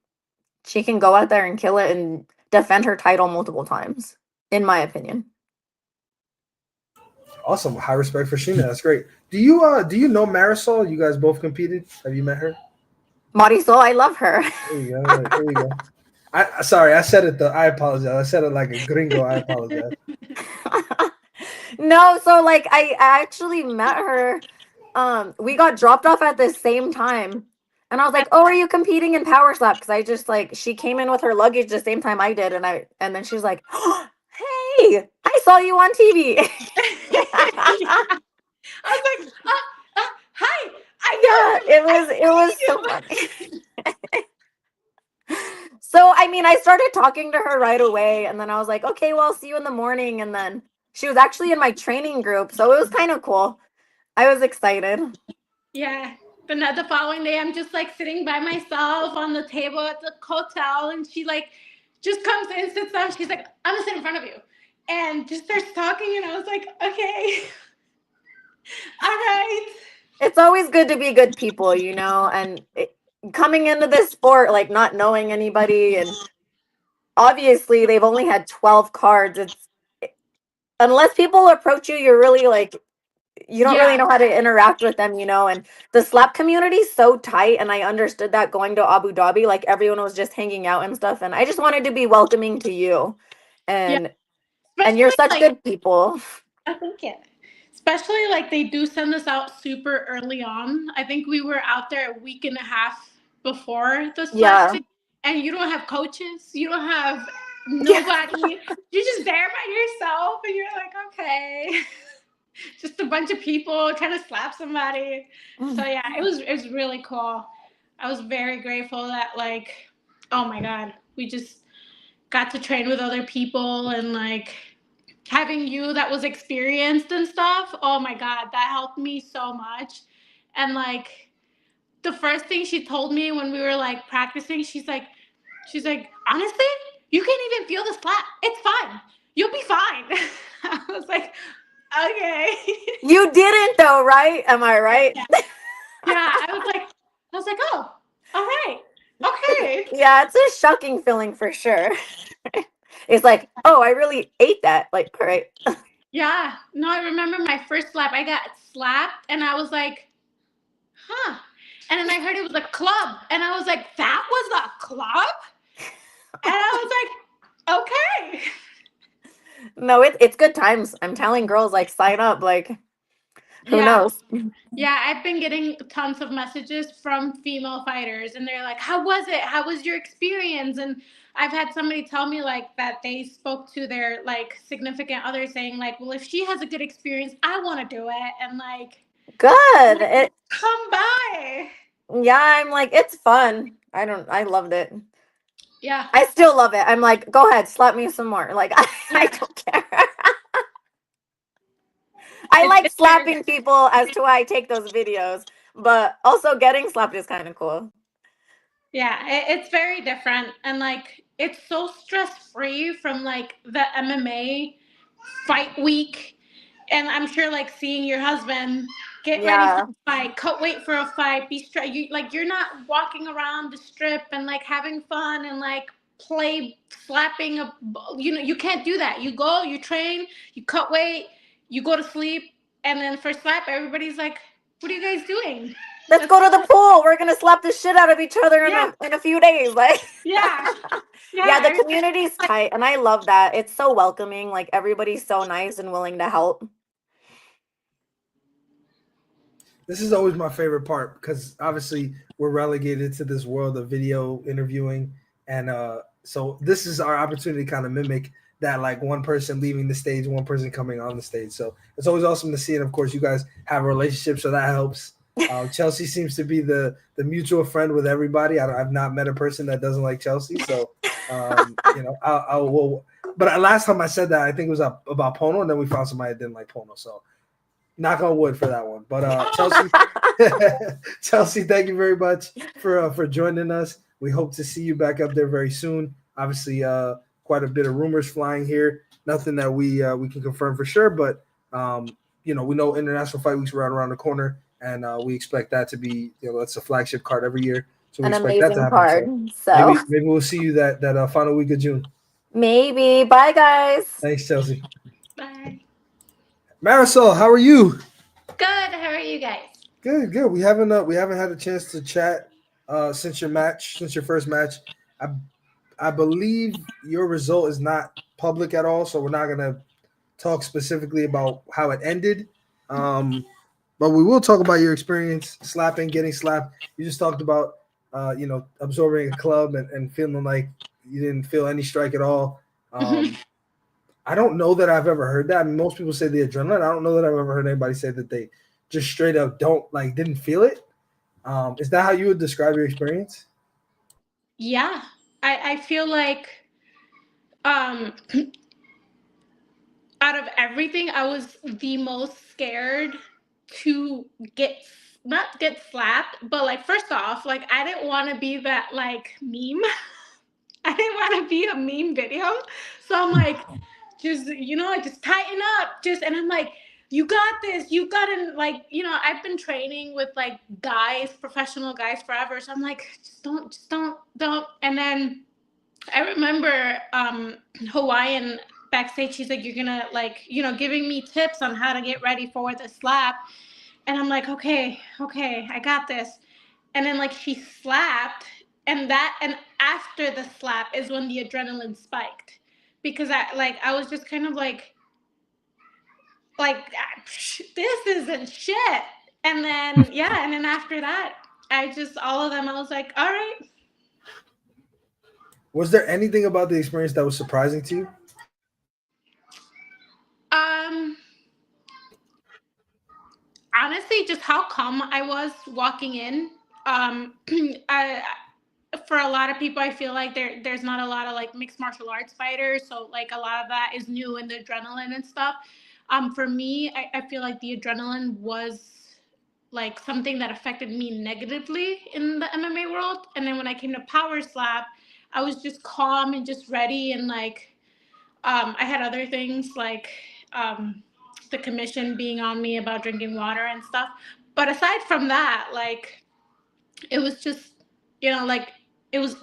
she can go out there and kill it and defend her title multiple times, in my opinion. Awesome. High respect for Sheena. That's great. Do you know Marisol? You guys both competed. Have you met her? Marisol, I love her. There you go. There you go. Sorry, I said it though. I apologize. I said it like a gringo. I apologize. No, so like I actually met her. We got dropped off at the same time. And I was like, "Oh, are you competing in Power Slap?" Because I just like she came in with her luggage the same time I did, and then she was like, oh, "Hey, I saw you on TV." I was like, hi. It was so funny. So I mean, I started talking to her right away, and then I was like, "Okay, well, I'll see you in the morning." And then she was actually in my training group, so it was kind of cool. I was excited. Yeah. But now the following day, I'm just like sitting by myself on the table at the hotel, and she like just comes in, sits down. She's like, "I'm gonna sit in front of you," and just starts talking. And I was like, "Okay, all right." It's always good to be good people, and coming into this sport, like not knowing anybody, and obviously they've only had 12 cards. Unless people approach you, you're really like, you don't really know how to interact with them, and the slap community is so tight, and I understood that going to Abu Dhabi, like everyone was just hanging out and stuff, and I just wanted to be welcoming to you, and you're such like, good people. I think especially like they do send us out super early on. I think we were out there a week and a half before the slap thing, and you don't have coaches, you don't have nobody. You're just there by yourself, and you're like, okay. Just a bunch of people trying to slap somebody. So yeah, it was really cool. I was very grateful that like, oh my God, we just got to train with other people, and like having you that was experienced and stuff. Oh my God, that helped me so much. And like the first thing she told me when we were like practicing, she's like, honestly, you can't even feel the slap. It's fine. You'll be fine. I was like, okay. You didn't though, right? Am I right? Yeah, I was like, oh, all right, okay. Yeah, it's a shocking feeling for sure. It's like, oh, I really ate that. Like, all right. Yeah, no, I remember my first slap. I got slapped, and I was like, huh. And then I heard it was a club, and I was like, that was a club? And I was like, okay. No, it's good times. I'm telling girls, like, sign up. Like, who knows? Yeah, I've been getting tons of messages from female fighters, and they're like, how was it? How was your experience? And I've had somebody tell me like that they spoke to their like significant other saying like, well, if she has a good experience, I want to do it. And like, good. Come by. Yeah, I'm like, it's fun. I loved it. Yeah. I still love it. I'm like, go ahead, slap me some more. Like, I don't care. I like slapping people as to why I take those videos, but also getting slapped is kind of cool. Yeah, it's very different, and like it's so stress free from like the MMA fight week, and I'm sure like seeing your husband get ready for a fight, cut weight for a fight, be straight. You're not walking around the strip and like having fun and like play slapping you can't do that. You go, you train, you cut weight, you go to sleep, and then for slap everybody's like, what are you guys doing? Let's go to the pool. We're gonna slap the shit out of each other in a few days. Like, yeah, the community's tight, and I love that. It's so welcoming. Like, everybody's so nice and willing to help. This is always my favorite part because obviously we're relegated to this world of video interviewing, and so this is our opportunity to kind of mimic that, like one person leaving the stage, one person coming on the stage. So it's always awesome to see, and of course you guys have a relationship, so that helps. Chelsea seems to be the mutual friend with everybody. I've not met a person that doesn't like Chelsea. So, I will. But last time I said that, I think it was about Pono, and then we found somebody that didn't like Pono. So, knock on wood for that one. But Chelsea, thank you very much for joining us. We hope to see you back up there very soon. Obviously, quite a bit of rumors flying here. Nothing that we can confirm for sure, but we know International Fight Week's right around the corner. And we expect that to be, that's a flagship card every year. So we an expect that to amazing happen. So card. So maybe we'll see you that final week of June. maybe. Bye, guys. Thanks, Chelsea. Bye. Marisol, how are you? Good. How are you guys? Good, good. We haven't had a chance to chat since your first match. I believe your result is not public at all, so we're not gonna talk specifically about how it ended. But we will talk about your experience getting slapped. You just talked about absorbing a club and feeling like you didn't feel any strike at all. I don't know that I've ever heard that. I mean, most people say the adrenaline. I don't know that I've ever heard anybody say that they just straight up didn't feel it. Is that how you would describe your experience? Yeah, I feel like out of everything, I was the most scared to not get slapped, but like first off, like I didn't want to be that like meme. I didn't want to be a meme video. So I'm like, just tighten up. And I'm like, you got this. You got to like, I've been training with like professional guys forever. So I'm like, just don't. And then I remember Hawaiian backstage, she's like, you're going to like, giving me tips on how to get ready for the slap. And I'm like, okay, I got this. And then like she slapped, and after the slap is when the adrenaline spiked, because I was just kind of like this isn't shit. And then and then after that, all of them, I was like, all right. Was there anything about the experience that was surprising to you? Honestly, just how calm I was walking in. For a lot of people, I feel like there's not a lot of like mixed martial arts fighters, so like a lot of that is new in the adrenaline and stuff. For me, I feel like the adrenaline was like something that affected me negatively in the MMA world. And then when I came to Power Slap, I was just calm and just ready, and like I had other things like the commission being on me about drinking water and stuff. But aside from that, like it was just, like it was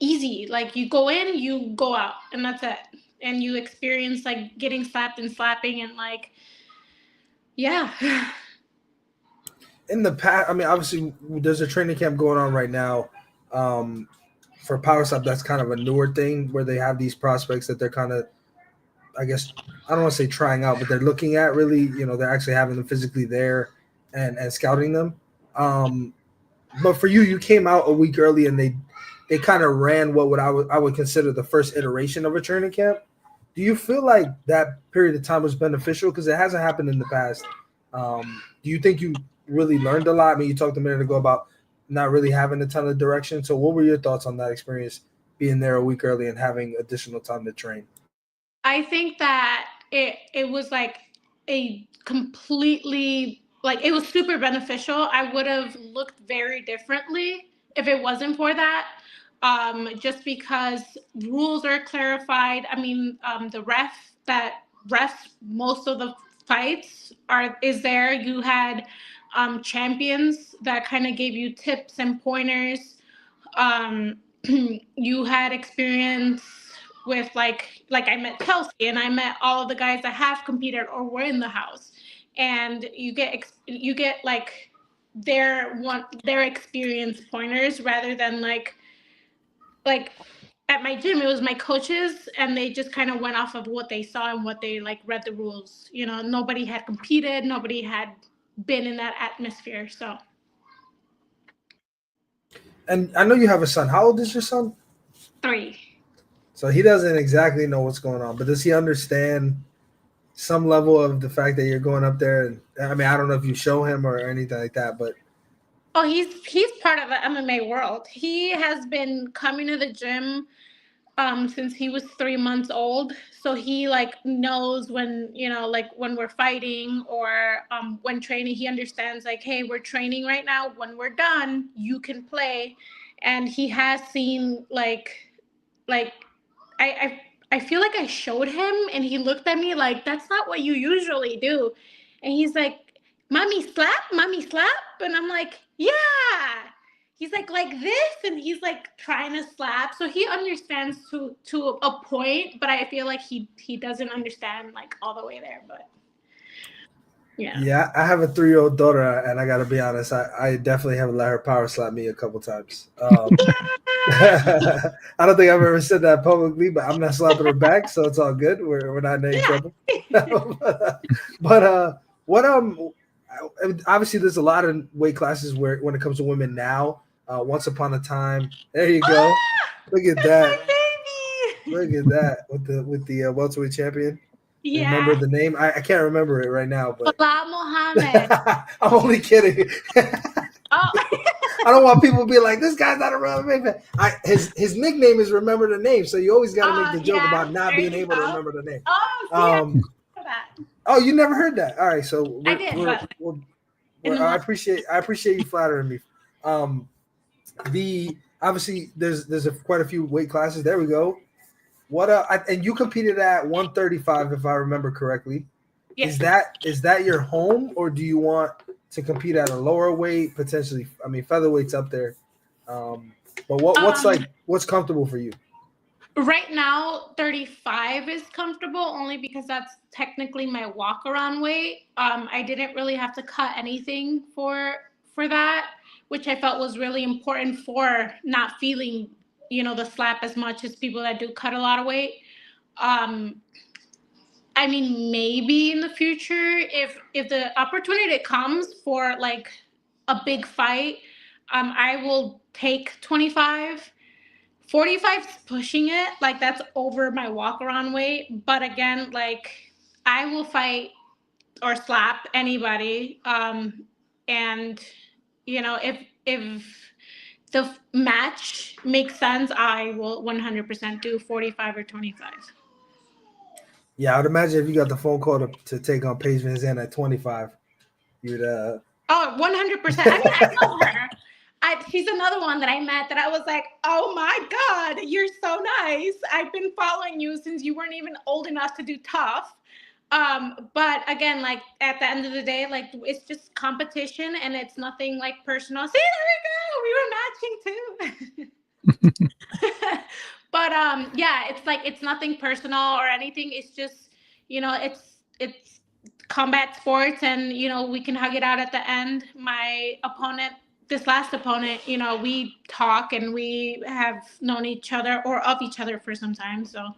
easy. Like you go in, you go out, and that's it. And you experience like getting slapped and slapping, and like, yeah. In the past, I mean, obviously, there's a training camp going on right now for Power Slap. That's kind of a newer thing where they have these prospects that they're kind of, I guess, I don't want to say trying out, but they're looking at really, they're actually having them physically there and scouting them. But for you, you came out a week early, and they kind of ran what I would consider the first iteration of a training camp. Do you feel like that period of time was beneficial? Because it hasn't happened in the past. Do you think you really learned a lot? I mean, you talked a minute ago about not really having a ton of direction. So what were your thoughts on that experience, being there a week early and having additional time to train? I think that it was like a completely, like it was super beneficial. I would have looked very differently if it wasn't for that. Just because rules are clarified. I mean, the refs most of the fights is there. You had champions that kind of gave you tips and pointers. You had experience with like I met Chelsea, and I met all of the guys that have competed or were in the house, and you get like their experience pointers, rather than like at my gym, it was my coaches, and they just kind of went off of what they saw and what they like read the rules. Nobody had competed, nobody had been in that atmosphere. So. And I know you have a son. How old is your son? 3. So he doesn't exactly know what's going on, but does he understand some level of the fact that you're going up there? And I mean, I don't know if you show him or anything like that, but Oh, he's part of the MMA world. He has been coming to the gym since he was 3 months old. So he like knows when, like when we're fighting or when training. He understands like, hey, we're training right now. When we're done, you can play. And he has seen like I feel like I showed him, and he looked at me like, that's not what you usually do. And he's like, mommy slap, and I'm like, yeah. he's like this, and he's like trying to slap. So he understands to a point, but I feel like he doesn't understand like all the way there. But yeah, I have a 3-year-old daughter, and I got to be honest, I definitely haven't let her power slap me a couple times. I don't think I've ever said that publicly, but I'm not slapping her back, so it's all good. We're not in any trouble. But what obviously there's a lot of weight classes where when it comes to women now. Once upon a time, there you go. Look at that. My baby. Look at that with the welterweight champion. Yeah. Remember the name? I can't remember it right now, but Mohammed. I'm only kidding. Oh. I don't want people to be like, this guy's not a real fan. His nickname is Remember the Name, so you always got to make the joke about not being able to remember the name. Oh, you never heard that? All right, so I did. I appreciate you flattering me. Obviously there's quite a few weight classes. There we go. And you competed at 135, if I remember correctly. Yes. Is that your home, or do you want to compete at a lower weight, potentially? I mean, featherweight's up there, but what's comfortable for you? Right now, 35 is comfortable, only because that's technically my walk around weight. I didn't really have to cut anything for that, which I felt was really important for not feeling, the slap as much as people that do cut a lot of weight. I mean, maybe in the future, if the opportunity comes for like a big fight, I will take 25. 45 is pushing it, like that's over my walk around weight. But again, like I will fight or slap anybody. And if the match makes sense, I will 100% do 45 or 25. Yeah, I would imagine if you got the phone call to take on Paige Van Zandt at 25, you'd Oh, 100%. I mean, I love her. She's another one that I met that I was like, oh my God, you're so nice. I've been following you since you weren't even old enough to do tough. But again, like at the end of the day, like it's just competition and it's nothing like personal. See, there we go. We were matching too. But yeah, it's like it's nothing personal or anything. It's just, it's combat sports, and we can hug it out at the end. This last opponent, we talk and we have known each other or of each other for some time. So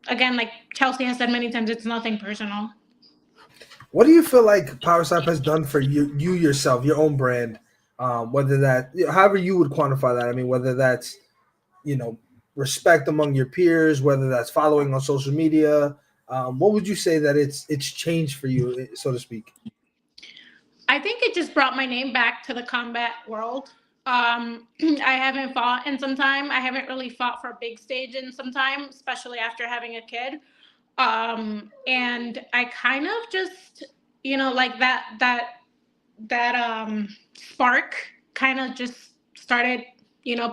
again, like Chelsea has said many times, it's nothing personal. What do you feel like Power Slap has done for you yourself, your own brand? Whether that, however you would quantify that. I mean, whether that's, respect among your peers, whether that's following on social media. What would you say that it's changed for you, so to speak? I think it just brought my name back to the combat world. I haven't fought in some time. I haven't really fought for a big stage in some time, especially after having a kid. And I kind of just, like that spark kind of just started,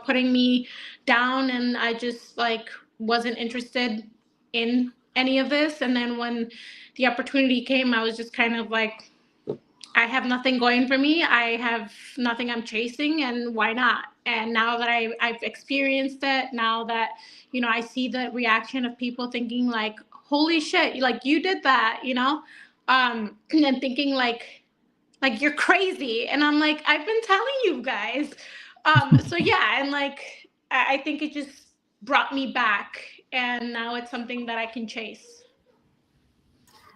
putting me down, and I just like wasn't interested in any of this. And then when the opportunity came, I was just kind of like, I have nothing going for me. I have nothing I'm chasing, and why not? And now that I've experienced it, now that, I see the reaction of people thinking like, holy shit, like you did that, and thinking like you're crazy. And I'm like, I've been telling you guys. So yeah, and like, I think it just brought me back, and now it's something that I can chase.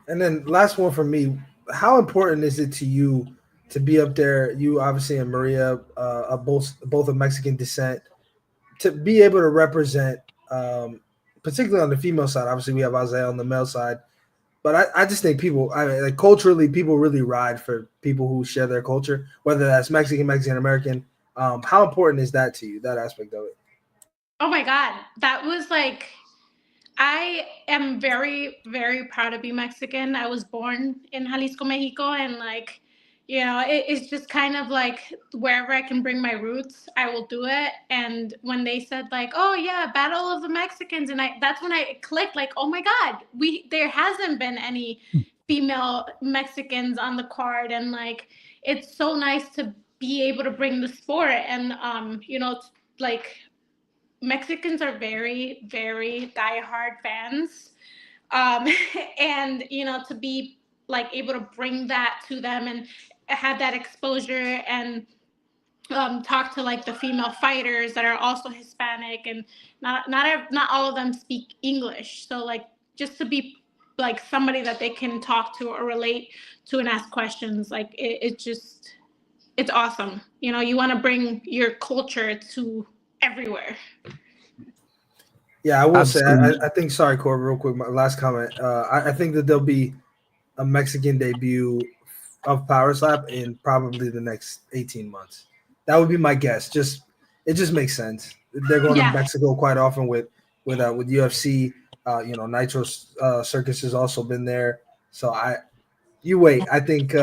And then last one for me, how important is it to you to be up there? You obviously and Maria are both of Mexican descent, to be able to represent, particularly on the female side. Obviously, we have Isaiah on the male side, but I just think people, like culturally, people really ride for people who share their culture, whether that's Mexican American. How important is that to you? That aspect of it? Oh my God, that was like. I am very, very proud to be Mexican. I was born in Jalisco, Mexico, and like, it's just kind of like wherever I can bring my roots, I will do it. And when they said like, oh yeah, Battle of the Mexicans, and that's when I clicked like, oh my God, there hasn't been any female Mexicans on the card, and like, it's so nice to be able to bring the sport. And like Mexicans are very, very diehard fans. And to be like able to bring that to them and have that exposure, and talk to like the female fighters that are also Hispanic, and not all of them speak English. So like just to be like somebody that they can talk to or relate to and ask questions, like it's awesome. You want to bring your culture to everywhere. Yeah, I will say, Absolutely. I think, sorry, Corey, real quick, my last comment. I think that there'll be a Mexican debut of Power Slap in probably the next 18 months. That would be my guess. It just makes sense. They're going to Yeah. Mexico quite often with UFC. Nitro Circus has also been there. So you wait. I think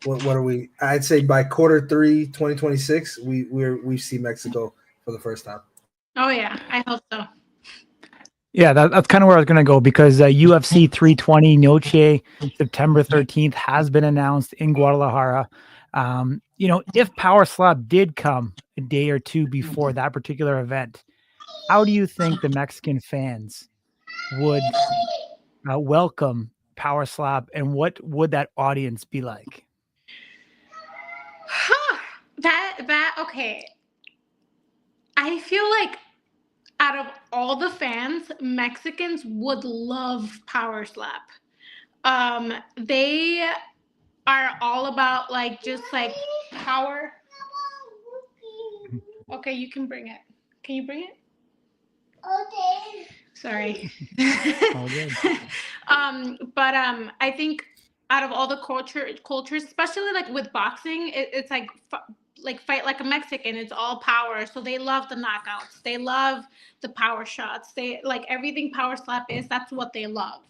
what are we? I'd say by quarter 3, 2026, we see Mexico for the first time. Oh yeah, I hope so. Yeah, that's kind of where I was going to go, because UFC 320 Noche, September 13th, has been announced in Guadalajara. If Power Slap did come a day or two before that particular event, how do you think the Mexican fans would welcome Power Slap, and what would that audience be like? Okay. I feel like out of all the fans, Mexicans would love Power Slap. They are all about like just like power. Okay, you can bring it. Can you bring it? Okay. Sorry. All good. But I think out of all the cultures, especially like with boxing, it's like fight like a Mexican. It's all power, so they love the knockouts. They love the power shots. They like everything Power Slap is. That's what they love.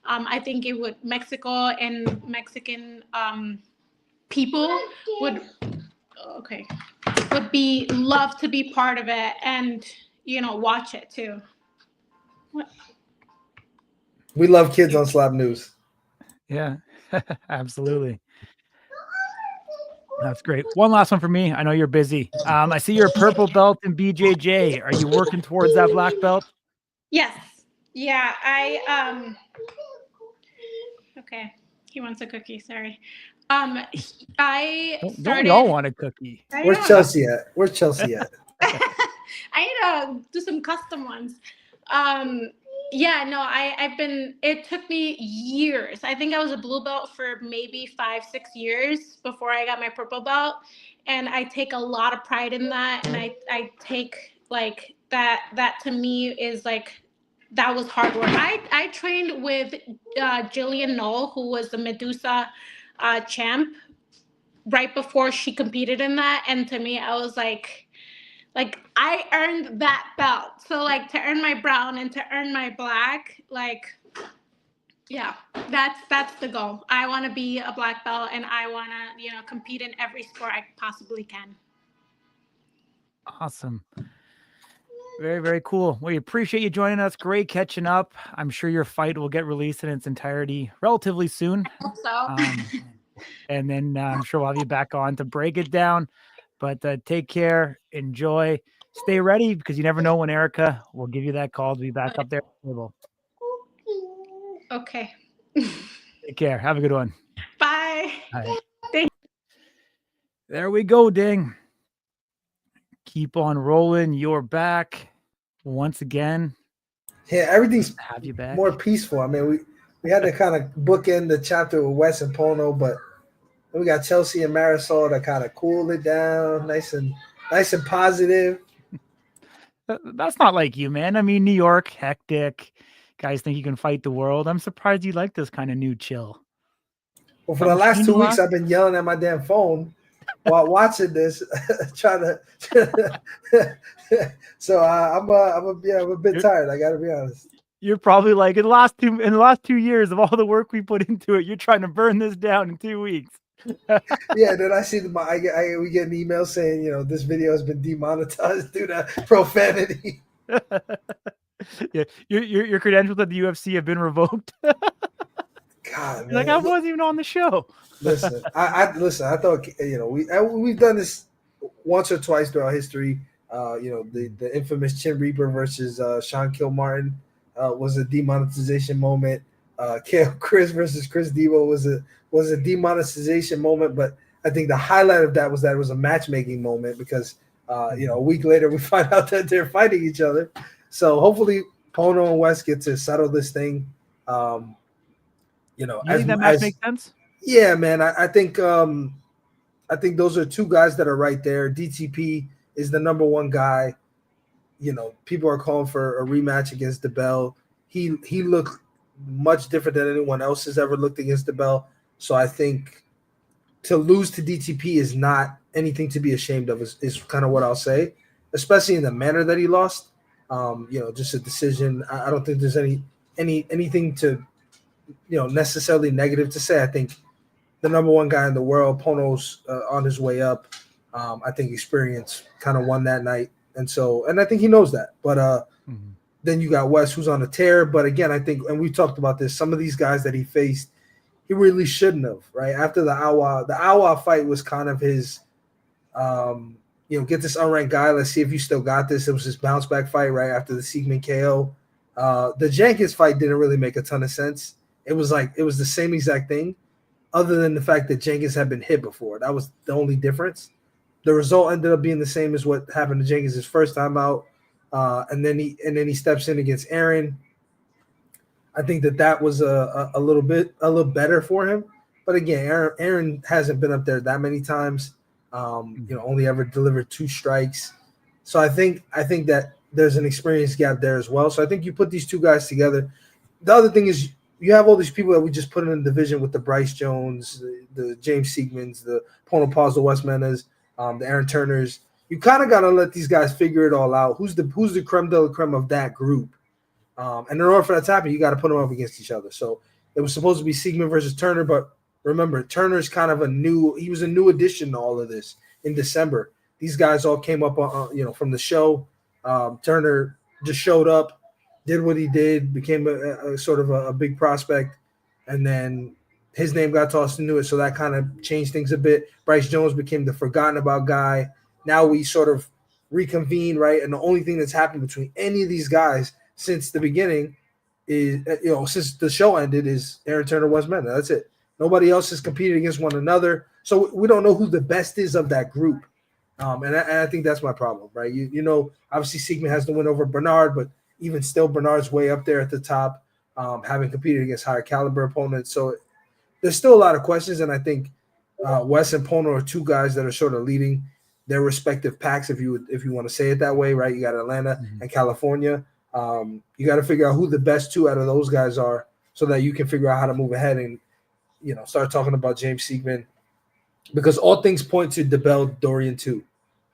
I think it would Mexico and Mexican people would be love to be part of it, and watch it too. What? We love kids on Slap News. Yeah, absolutely. That's great. One last one for me. I know you're busy. I see your purple belt in BJJ. Are you working towards that black belt? Yes. Yeah. Okay. He wants a cookie. Sorry. I started. Don't we all want a cookie? Where's Chelsea at? I need to do some custom ones. Yeah, no, it took me years. I think I was a blue belt for maybe 5-6 years before I got my purple belt. And I take a lot of pride in that. And I take like that to me is like, that was hard work. I trained with Jillian Knoll, who was the Medusa champ right before she competed in that. And to me, I was like I earned that belt. So like to earn my brown and to earn my black, like, yeah, that's the goal. I want to be a black belt, and I want to, compete in every sport I possibly can. Awesome. Very, very cool. We appreciate you joining us. Great catching up. I'm sure your fight will get released in its entirety relatively soon. I hope so. And then I'm sure we'll have you back on to break it down. But take care, enjoy, stay ready, because you never know when Erica will give you that call to be back up there at the table. Okay. Take care. Have a good one. Bye. Bye. Thank There we go, Ding. Keep on rolling. You're back once again. Yeah, everything's Have you back. more peaceful. I mean, we had to kind of bookend the chapter with Wes and Pono, but we got Chelsea and Marisol to kind of cool it down, nice and positive. That's not like you, man. I mean, New York, hectic. Guys think you can fight the world. I'm surprised you like this kind of new chill. Well, for the last 2 weeks, I've been yelling at my damn phone while watching this, trying to. So I'm a bit tired. I got to be honest. You're probably like in the last 2 years of all the work we put into it, you're trying to burn this down in 2 weeks. Yeah, then I see we get an email saying, this video has been demonetized due to profanity. Yeah, your credentials at the UFC have been revoked. God, You're like, man. I wasn't even on the show. Listen, I thought we've done this once or twice throughout history. The infamous Chin Reaper versus Sean Kilmartin was a demonetization moment. Chris versus Chris Debo was a demonetization moment, but I think the highlight of that was it was a matchmaking moment because a week later we find out that they're fighting each other. So hopefully Pono and West get to settle this thing. You think that match makes sense? Yeah, man. I think those are two guys that are right there. DTP is the number one guy. People are calling for a rematch against DeBell. He looked much different than anyone else has ever looked against DeBell. So I think to lose to DTP is not anything to be ashamed of. Is kind of what I'll say, especially in the manner that he lost. Just a decision. I don't think there's anything to necessarily negative to say. I think the number one guy in the world, Pono's on his way up. I think experience kind of won that night. And I think he knows that. But then you got Wes, who's on a tear. But again, I think, and we talked about this, some of these guys that he faced, he really shouldn't have, right? After the Awa fight was kind of his, get this unranked guy. Let's see if you still got this. It was his bounce back fight right after the Siegman KO. The Jenkins fight didn't really make a ton of sense. It was the same exact thing, other than the fact that Jenkins had been hit before. That was the only difference. The result ended up being the same as what happened to Jenkins his first time out, and then he steps in against Aaron. I think that was a little better for him. But again, Aaron hasn't been up there that many times. Only ever delivered 2 strikes. So I think that there's an experience gap there as well. So I think you put these two guys together. The other thing is you have all these people that we just put in the division with the Bryce Jones, the James Siegmans, the Pono Paus, the Wes Menas, the Aaron Turners. You kind of got to let these guys figure it all out. Who's the creme de la creme of that group? And in order for that to happen, you got to put them up against each other. So it was supposed to be Siegman versus Turner, but remember, Turner's kind of he was a new addition to all of this in December. These guys all came up, from the show. Turner just showed up, did what he did, became a sort of a big prospect, and then his name got tossed into it, so that kind of changed things a bit. Bryce Jones became the forgotten about guy. Now we sort of reconvene, right? And the only thing that's happened between any of these guys since the beginning is, since the show ended, is Aaron Turner, Wes Mena. That's it. Nobody else has competed against one another, so we don't know who the best is of that group. And I think that's my problem, right? Obviously Siegman has the win over Bernard, but even still, Bernard's way up there at the top, having competed against higher caliber opponents. So there's still a lot of questions, and I think Wes and Pono are two guys that are sort of leading their respective packs, if you want to say it that way, right? You got Atlanta and California. You got to figure out who the best two out of those guys are, so that you can figure out how to move ahead and start talking about James Siegman, because all things point to DeBell Dorian too.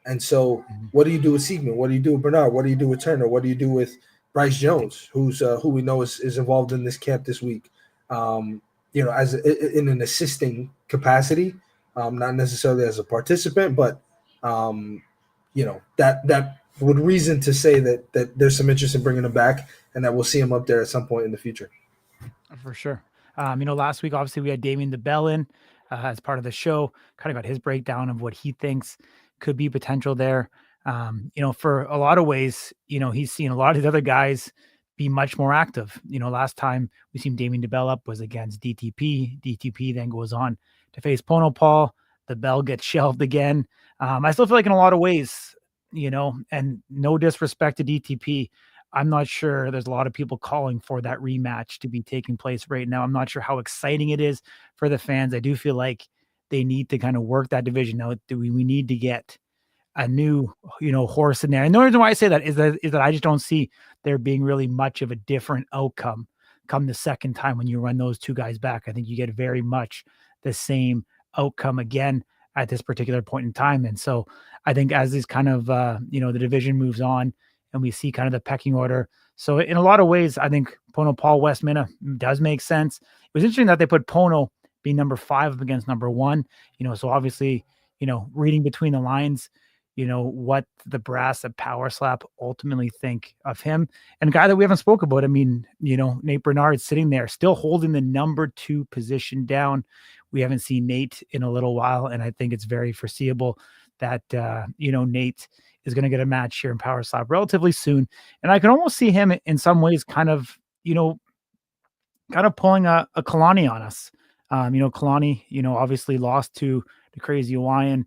And so, what do you do with Siegman? What do you do with Bernard? What do you do with Turner? What do you do with Bryce Jones, who we know is involved in this camp this week? As in an assisting capacity, not necessarily as a participant, but that would reason to say that there's some interest in bringing him back, and that we'll see him up there at some point in the future. For sure. Last week, obviously, we had Damien DeBell in as part of the show, kind of got his breakdown of what he thinks could be potential there. For a lot of ways, he's seen a lot of these other guys be much more active. Last time we seen Damien DeBell up was against DTP. DTP then goes on to face Pono Pau. DeBell gets shelved again. I still feel like in a lot of ways, and no disrespect to DTP, I'm not sure there's a lot of people calling for that rematch to be taking place right now. I'm not sure how exciting it is for the fans. I do feel like they need to kind of work that division out. We need to get a new, horse in there. And the reason why I say that is that I just don't see there being really much of a different outcome come the second time when you run those two guys back. I think you get very much the same outcome again at this particular point in time. And so I think as this kind of, the division moves on, and we see kind of the pecking order. So in a lot of ways, I think Pono Pau, Wes Mena does make sense. It was interesting that they put Pono being number 5 up against number 1, so obviously, reading between the lines, what the brass at Power Slap ultimately think of him. And a guy that we haven't spoke about, I mean, Nate Bernard sitting there still holding the number 2 position down. We haven't seen Nate in a little while, and I think it's very foreseeable that Nate is going to get a match here in Power Slap relatively soon. And I can almost see him in some ways kind of pulling a Kalani on us. Kalani, obviously lost to the Crazy Hawaiian,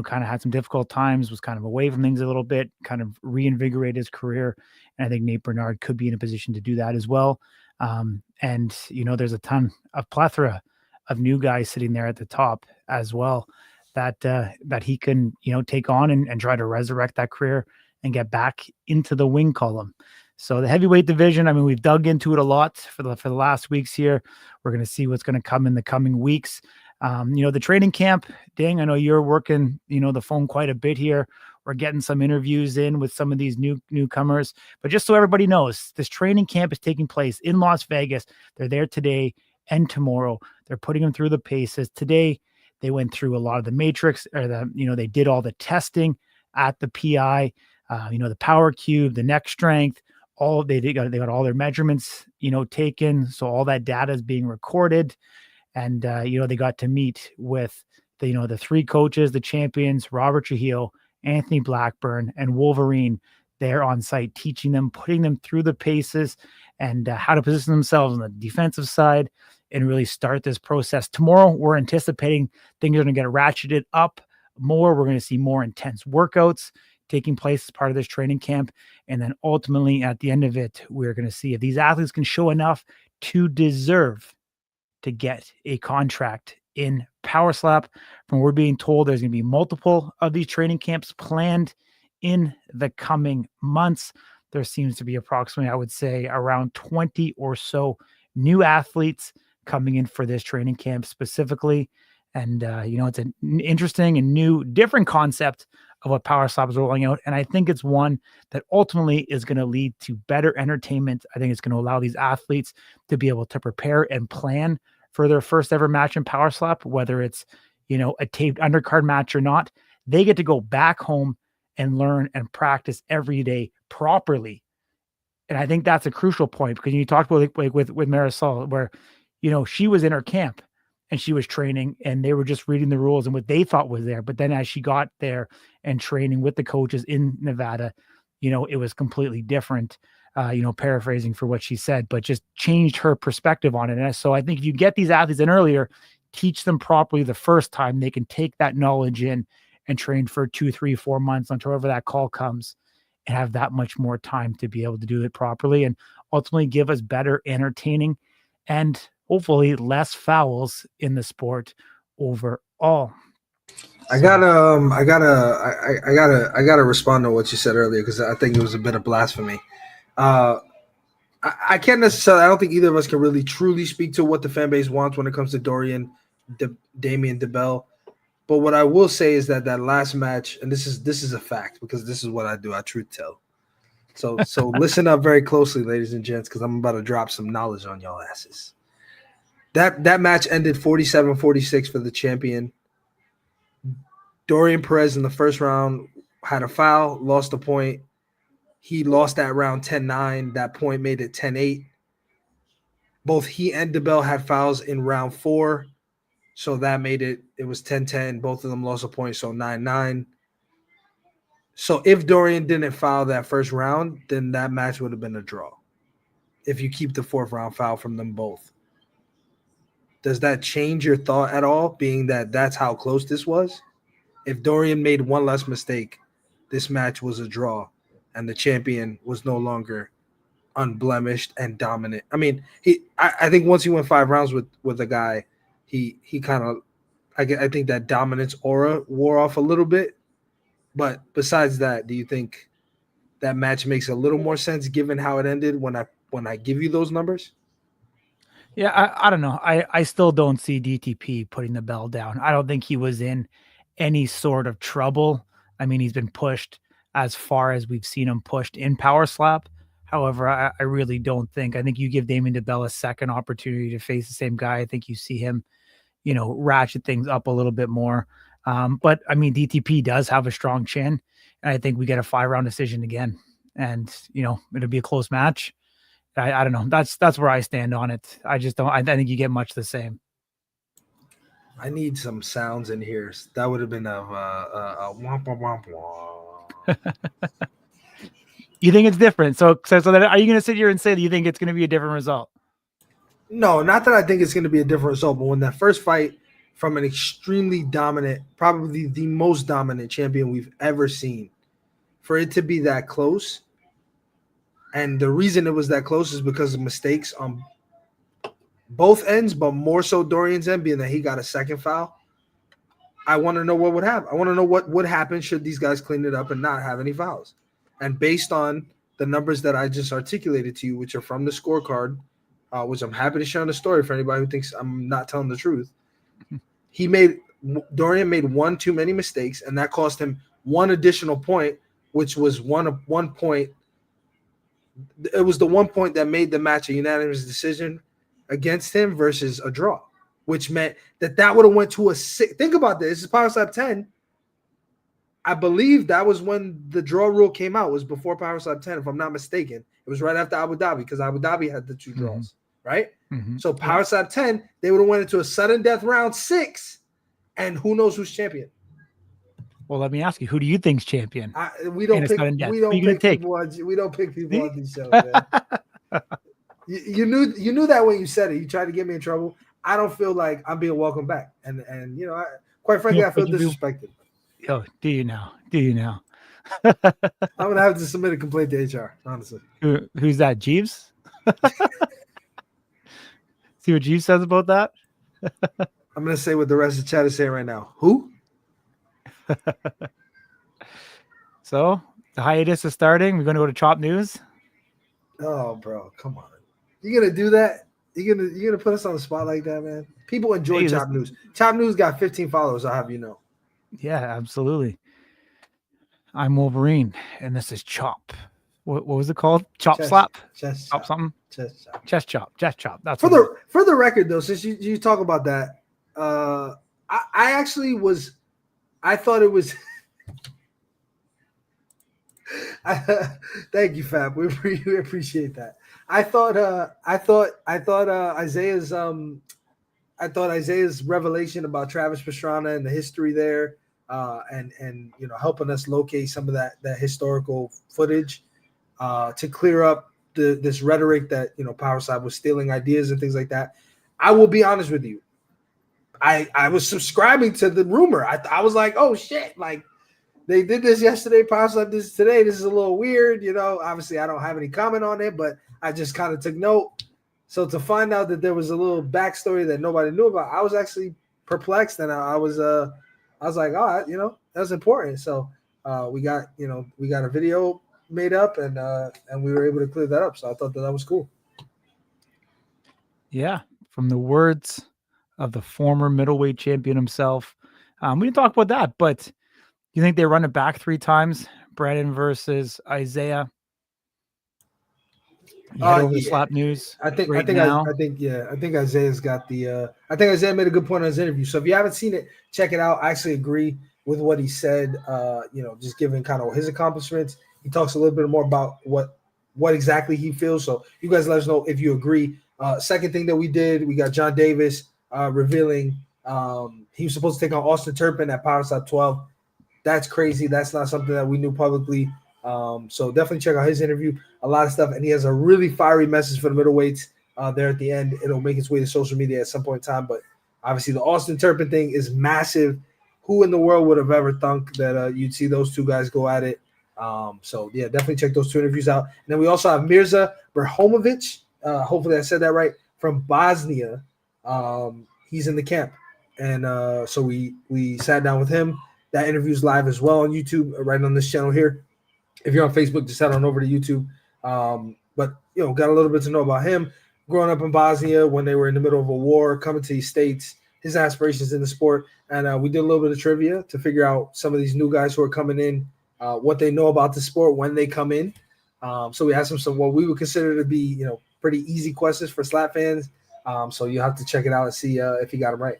kind of had some difficult times, was kind of away from things a little bit, kind of reinvigorate his career. And I think Nate Bernard could be in a position to do that as well. And there's a plethora of new guys sitting there at the top as well that he can, take on and try to resurrect that career and get back into the wing column. So the heavyweight division, I mean, we've dug into it a lot for the last weeks here. We're going to see what's going to come in the coming weeks. The training camp, Ding, I know you're working, the phone quite a bit here. We're getting some interviews in with some of these newcomers. But just so everybody knows, this training camp is taking place in Las Vegas. They're there today and tomorrow. They're putting them through the paces. Today, they went through a lot of the matrix, or they did all the testing at the PI, the power cube, the neck strength. They got all their measurements, taken. So all that data is being recorded. And, they got to meet with the 3 coaches, the champions, Robert Trujillo, Anthony Blackburn, and Wolverine there on site, teaching them, putting them through the paces and how to position themselves on the defensive side and really start this process. Tomorrow, we're anticipating things are going to get ratcheted up more. We're going to see more intense workouts taking place as part of this training camp. And then ultimately at the end of it, we're going to see if these athletes can show enough to deserve to get a contract in Power Slap. From what we're being told, there's going to be multiple of these training camps planned in the coming months. There seems to be approximately, I would say, around 20 or so new athletes coming in for this training camp specifically. And, it's an interesting and new, different concept of what Power Slap is rolling out. And I think it's one that ultimately is going to lead to better entertainment. I think it's going to allow these athletes to be able to prepare and plan for their first ever match in Power Slap, whether it's, a taped undercard match or not. They get to go back home and learn and practice every day properly. And I think that's a crucial point, because you talked about with Marisol, where, she was in her camp and she was training and they were just reading the rules and what they thought was there. But then as she got there and training with the coaches in Nevada, it was completely different, paraphrasing for what she said, but just changed her perspective on it. And so I think if you get these athletes in earlier, teach them properly the first time, they can take that knowledge in and train for 2, 3, 4 months until wherever that call comes and have that much more time to be able to do it properly and ultimately give us better entertaining and hopefully less fouls in the sport overall. I gotta respond to what you said earlier, because I think it was a bit of blasphemy. I can't necessarily. I don't think either of us can really truly speak to what the fan base wants when it comes to Dorian, Damien DeBell. But what I will say is that last match, and this is a fact, because this is what I do. I truth tell. So listen up very closely, ladies and gents, because I'm about to drop some knowledge on y'all asses. That match ended 47-46 for the champion. Dorian Perez in the first round had a foul, lost a point. He lost that round 10-9. That point made it 10-8. Both he and DeBell had fouls in round 4, so that made it was 10-10. Both of them lost a point, so 9-9. So if Dorian didn't foul that first round, then that match would have been a draw. If you keep the 4th round foul from them both. Does that change your thought at all, being that that's how close this was? If Dorian made one less mistake, this match was a draw, and the champion was no longer unblemished and dominant. I mean, I think once he went 5 rounds with a guy, he kind of, I think that dominance aura wore off a little bit. But besides that, do you think that match makes a little more sense given how it ended when I give you those numbers? Yeah, I don't know. I still don't see DTP putting the bell down. I don't think he was in any sort of trouble. I mean, he's been pushed as far as we've seen him pushed in Power Slap. However, I really don't think. I think you give Damien DeBell a second opportunity to face the same guy. I think you see him, ratchet things up a little bit more. But I mean, DTP does have a strong chin, and I think we get a 5-round decision again. And it'll be a close match. I don't know. That's where I stand on it. I just don't. I think you get much the same. I need some sounds in here. That would have been a womp womp womp. You think it's different? So that are you going to sit here and say that you think it's going to be a different result? No, not that I think it's going to be a different result, but when that first fight from an extremely dominant, probably the most dominant champion we've ever seen, for it to be that close, and the reason it was that close is because of mistakes on both ends, but more so Dorian's end, being that he got a second foul. I want to know what would happen. I want to know what would happen should these guys clean it up and not have any fouls. And based on the numbers that I just articulated to you, which are from the scorecard, which I'm happy to share on the story for anybody who thinks I'm not telling the truth, Dorian made one too many mistakes, and that cost him one additional point, which was one point. It was the 1 point that made the match a unanimous decision against him versus a draw, which meant that would have went to a 6. Think about this. This is Power Slap 10. I believe that was when the draw rule came out. It was before Power Slap 10, if I'm not mistaken. It was right after Abu Dhabi because Abu Dhabi had the 2 draws, right? Mm-hmm. So Power Slap 10, they would have went into a sudden death round 6, and who knows who's champion? Well, let me ask you, who do you think's champion? We don't pick people on these shows, man. You knew that when you said it. You tried to get me in trouble. I don't feel like I'm being welcomed back, and quite frankly, I feel disrespected. Yo, do you now? I'm gonna have to submit a complaint to HR. Honestly, who's that? Jeeves? See what Jeeves says about that. I'm gonna say what the rest of the chat is saying right now. Who? So the hiatus is starting. We're going to go to Chop News. Oh, bro, come on! You gonna do that? You gonna put us on the spot like that, man? People enjoy Chop News. Chop News got 15 followers. I'll have you know. Yeah, absolutely. I'm Wolverine, and this is Chop. What was it called? Chop Slap? Chest Chop something? Chest chop. Chest chop. That's for the record, though. Since you talk about that, I actually was. I thought it was. Thank you, Fab. We appreciate that. I thought Isaiah's revelation about Travis Pastrana and the history there, and helping us locate some of that historical footage, to clear up this rhetoric that Powerside was stealing ideas and things like that. I will be honest with you. I was subscribing to the rumor. I was like, oh shit, like they did this yesterday, Powerside did this today. This is a little weird, Obviously, I don't have any comment on it, but I just kind of took note. So to find out that there was a little backstory that nobody knew about, I was actually perplexed, and I was like, oh, that's important. So we got a video made up, and we were able to clear that up. So I thought that was cool. Yeah, from the words of the former middleweight champion himself. We didn't talk about that, but you think they run it back 3 times? Brandon versus Isaiah. Over the Slap News. I think Isaiah's got the. I think Isaiah made a good point on his interview. So if you haven't seen it, check it out. I actually agree with what he said. Just given kind of his accomplishments, he talks a little bit more about what exactly he feels. So you guys let us know if you agree. Second thing that we did, we got John Davis revealing he was supposed to take on Austin Turpin at Power Slap 12. That's crazy. That's not something that we knew publicly. So definitely check out his interview. A lot of stuff, and he has a really fiery message for the middleweights there at the end. It'll make its way to social media at some point in time. But obviously, the Austin Turpin thing is massive. Who in the world would have ever thunk that you'd see those 2 guys go at it? So yeah, definitely check those 2 interviews out. And then we also have Mirza Berhomovic. Hopefully, I said that right. From Bosnia. He's in the camp, and so we sat down with him. That interview's live as well on YouTube, right on this channel here. If you're on Facebook, just head on over to YouTube. But got a little bit to know about him. Growing up in Bosnia when they were in the middle of a war, coming to these states, his aspirations in the sport, and we did a little bit of trivia to figure out some of these new guys who are coming in, what they know about the sport when they come in. So we asked him some what we would consider to be pretty easy questions for Slap fans. So you have to check it out and see if he got them right.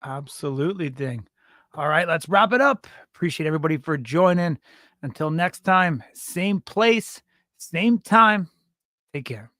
Absolutely, Ding. All right, let's wrap it up. Appreciate everybody for joining. Until next time, same place, same time. Take care.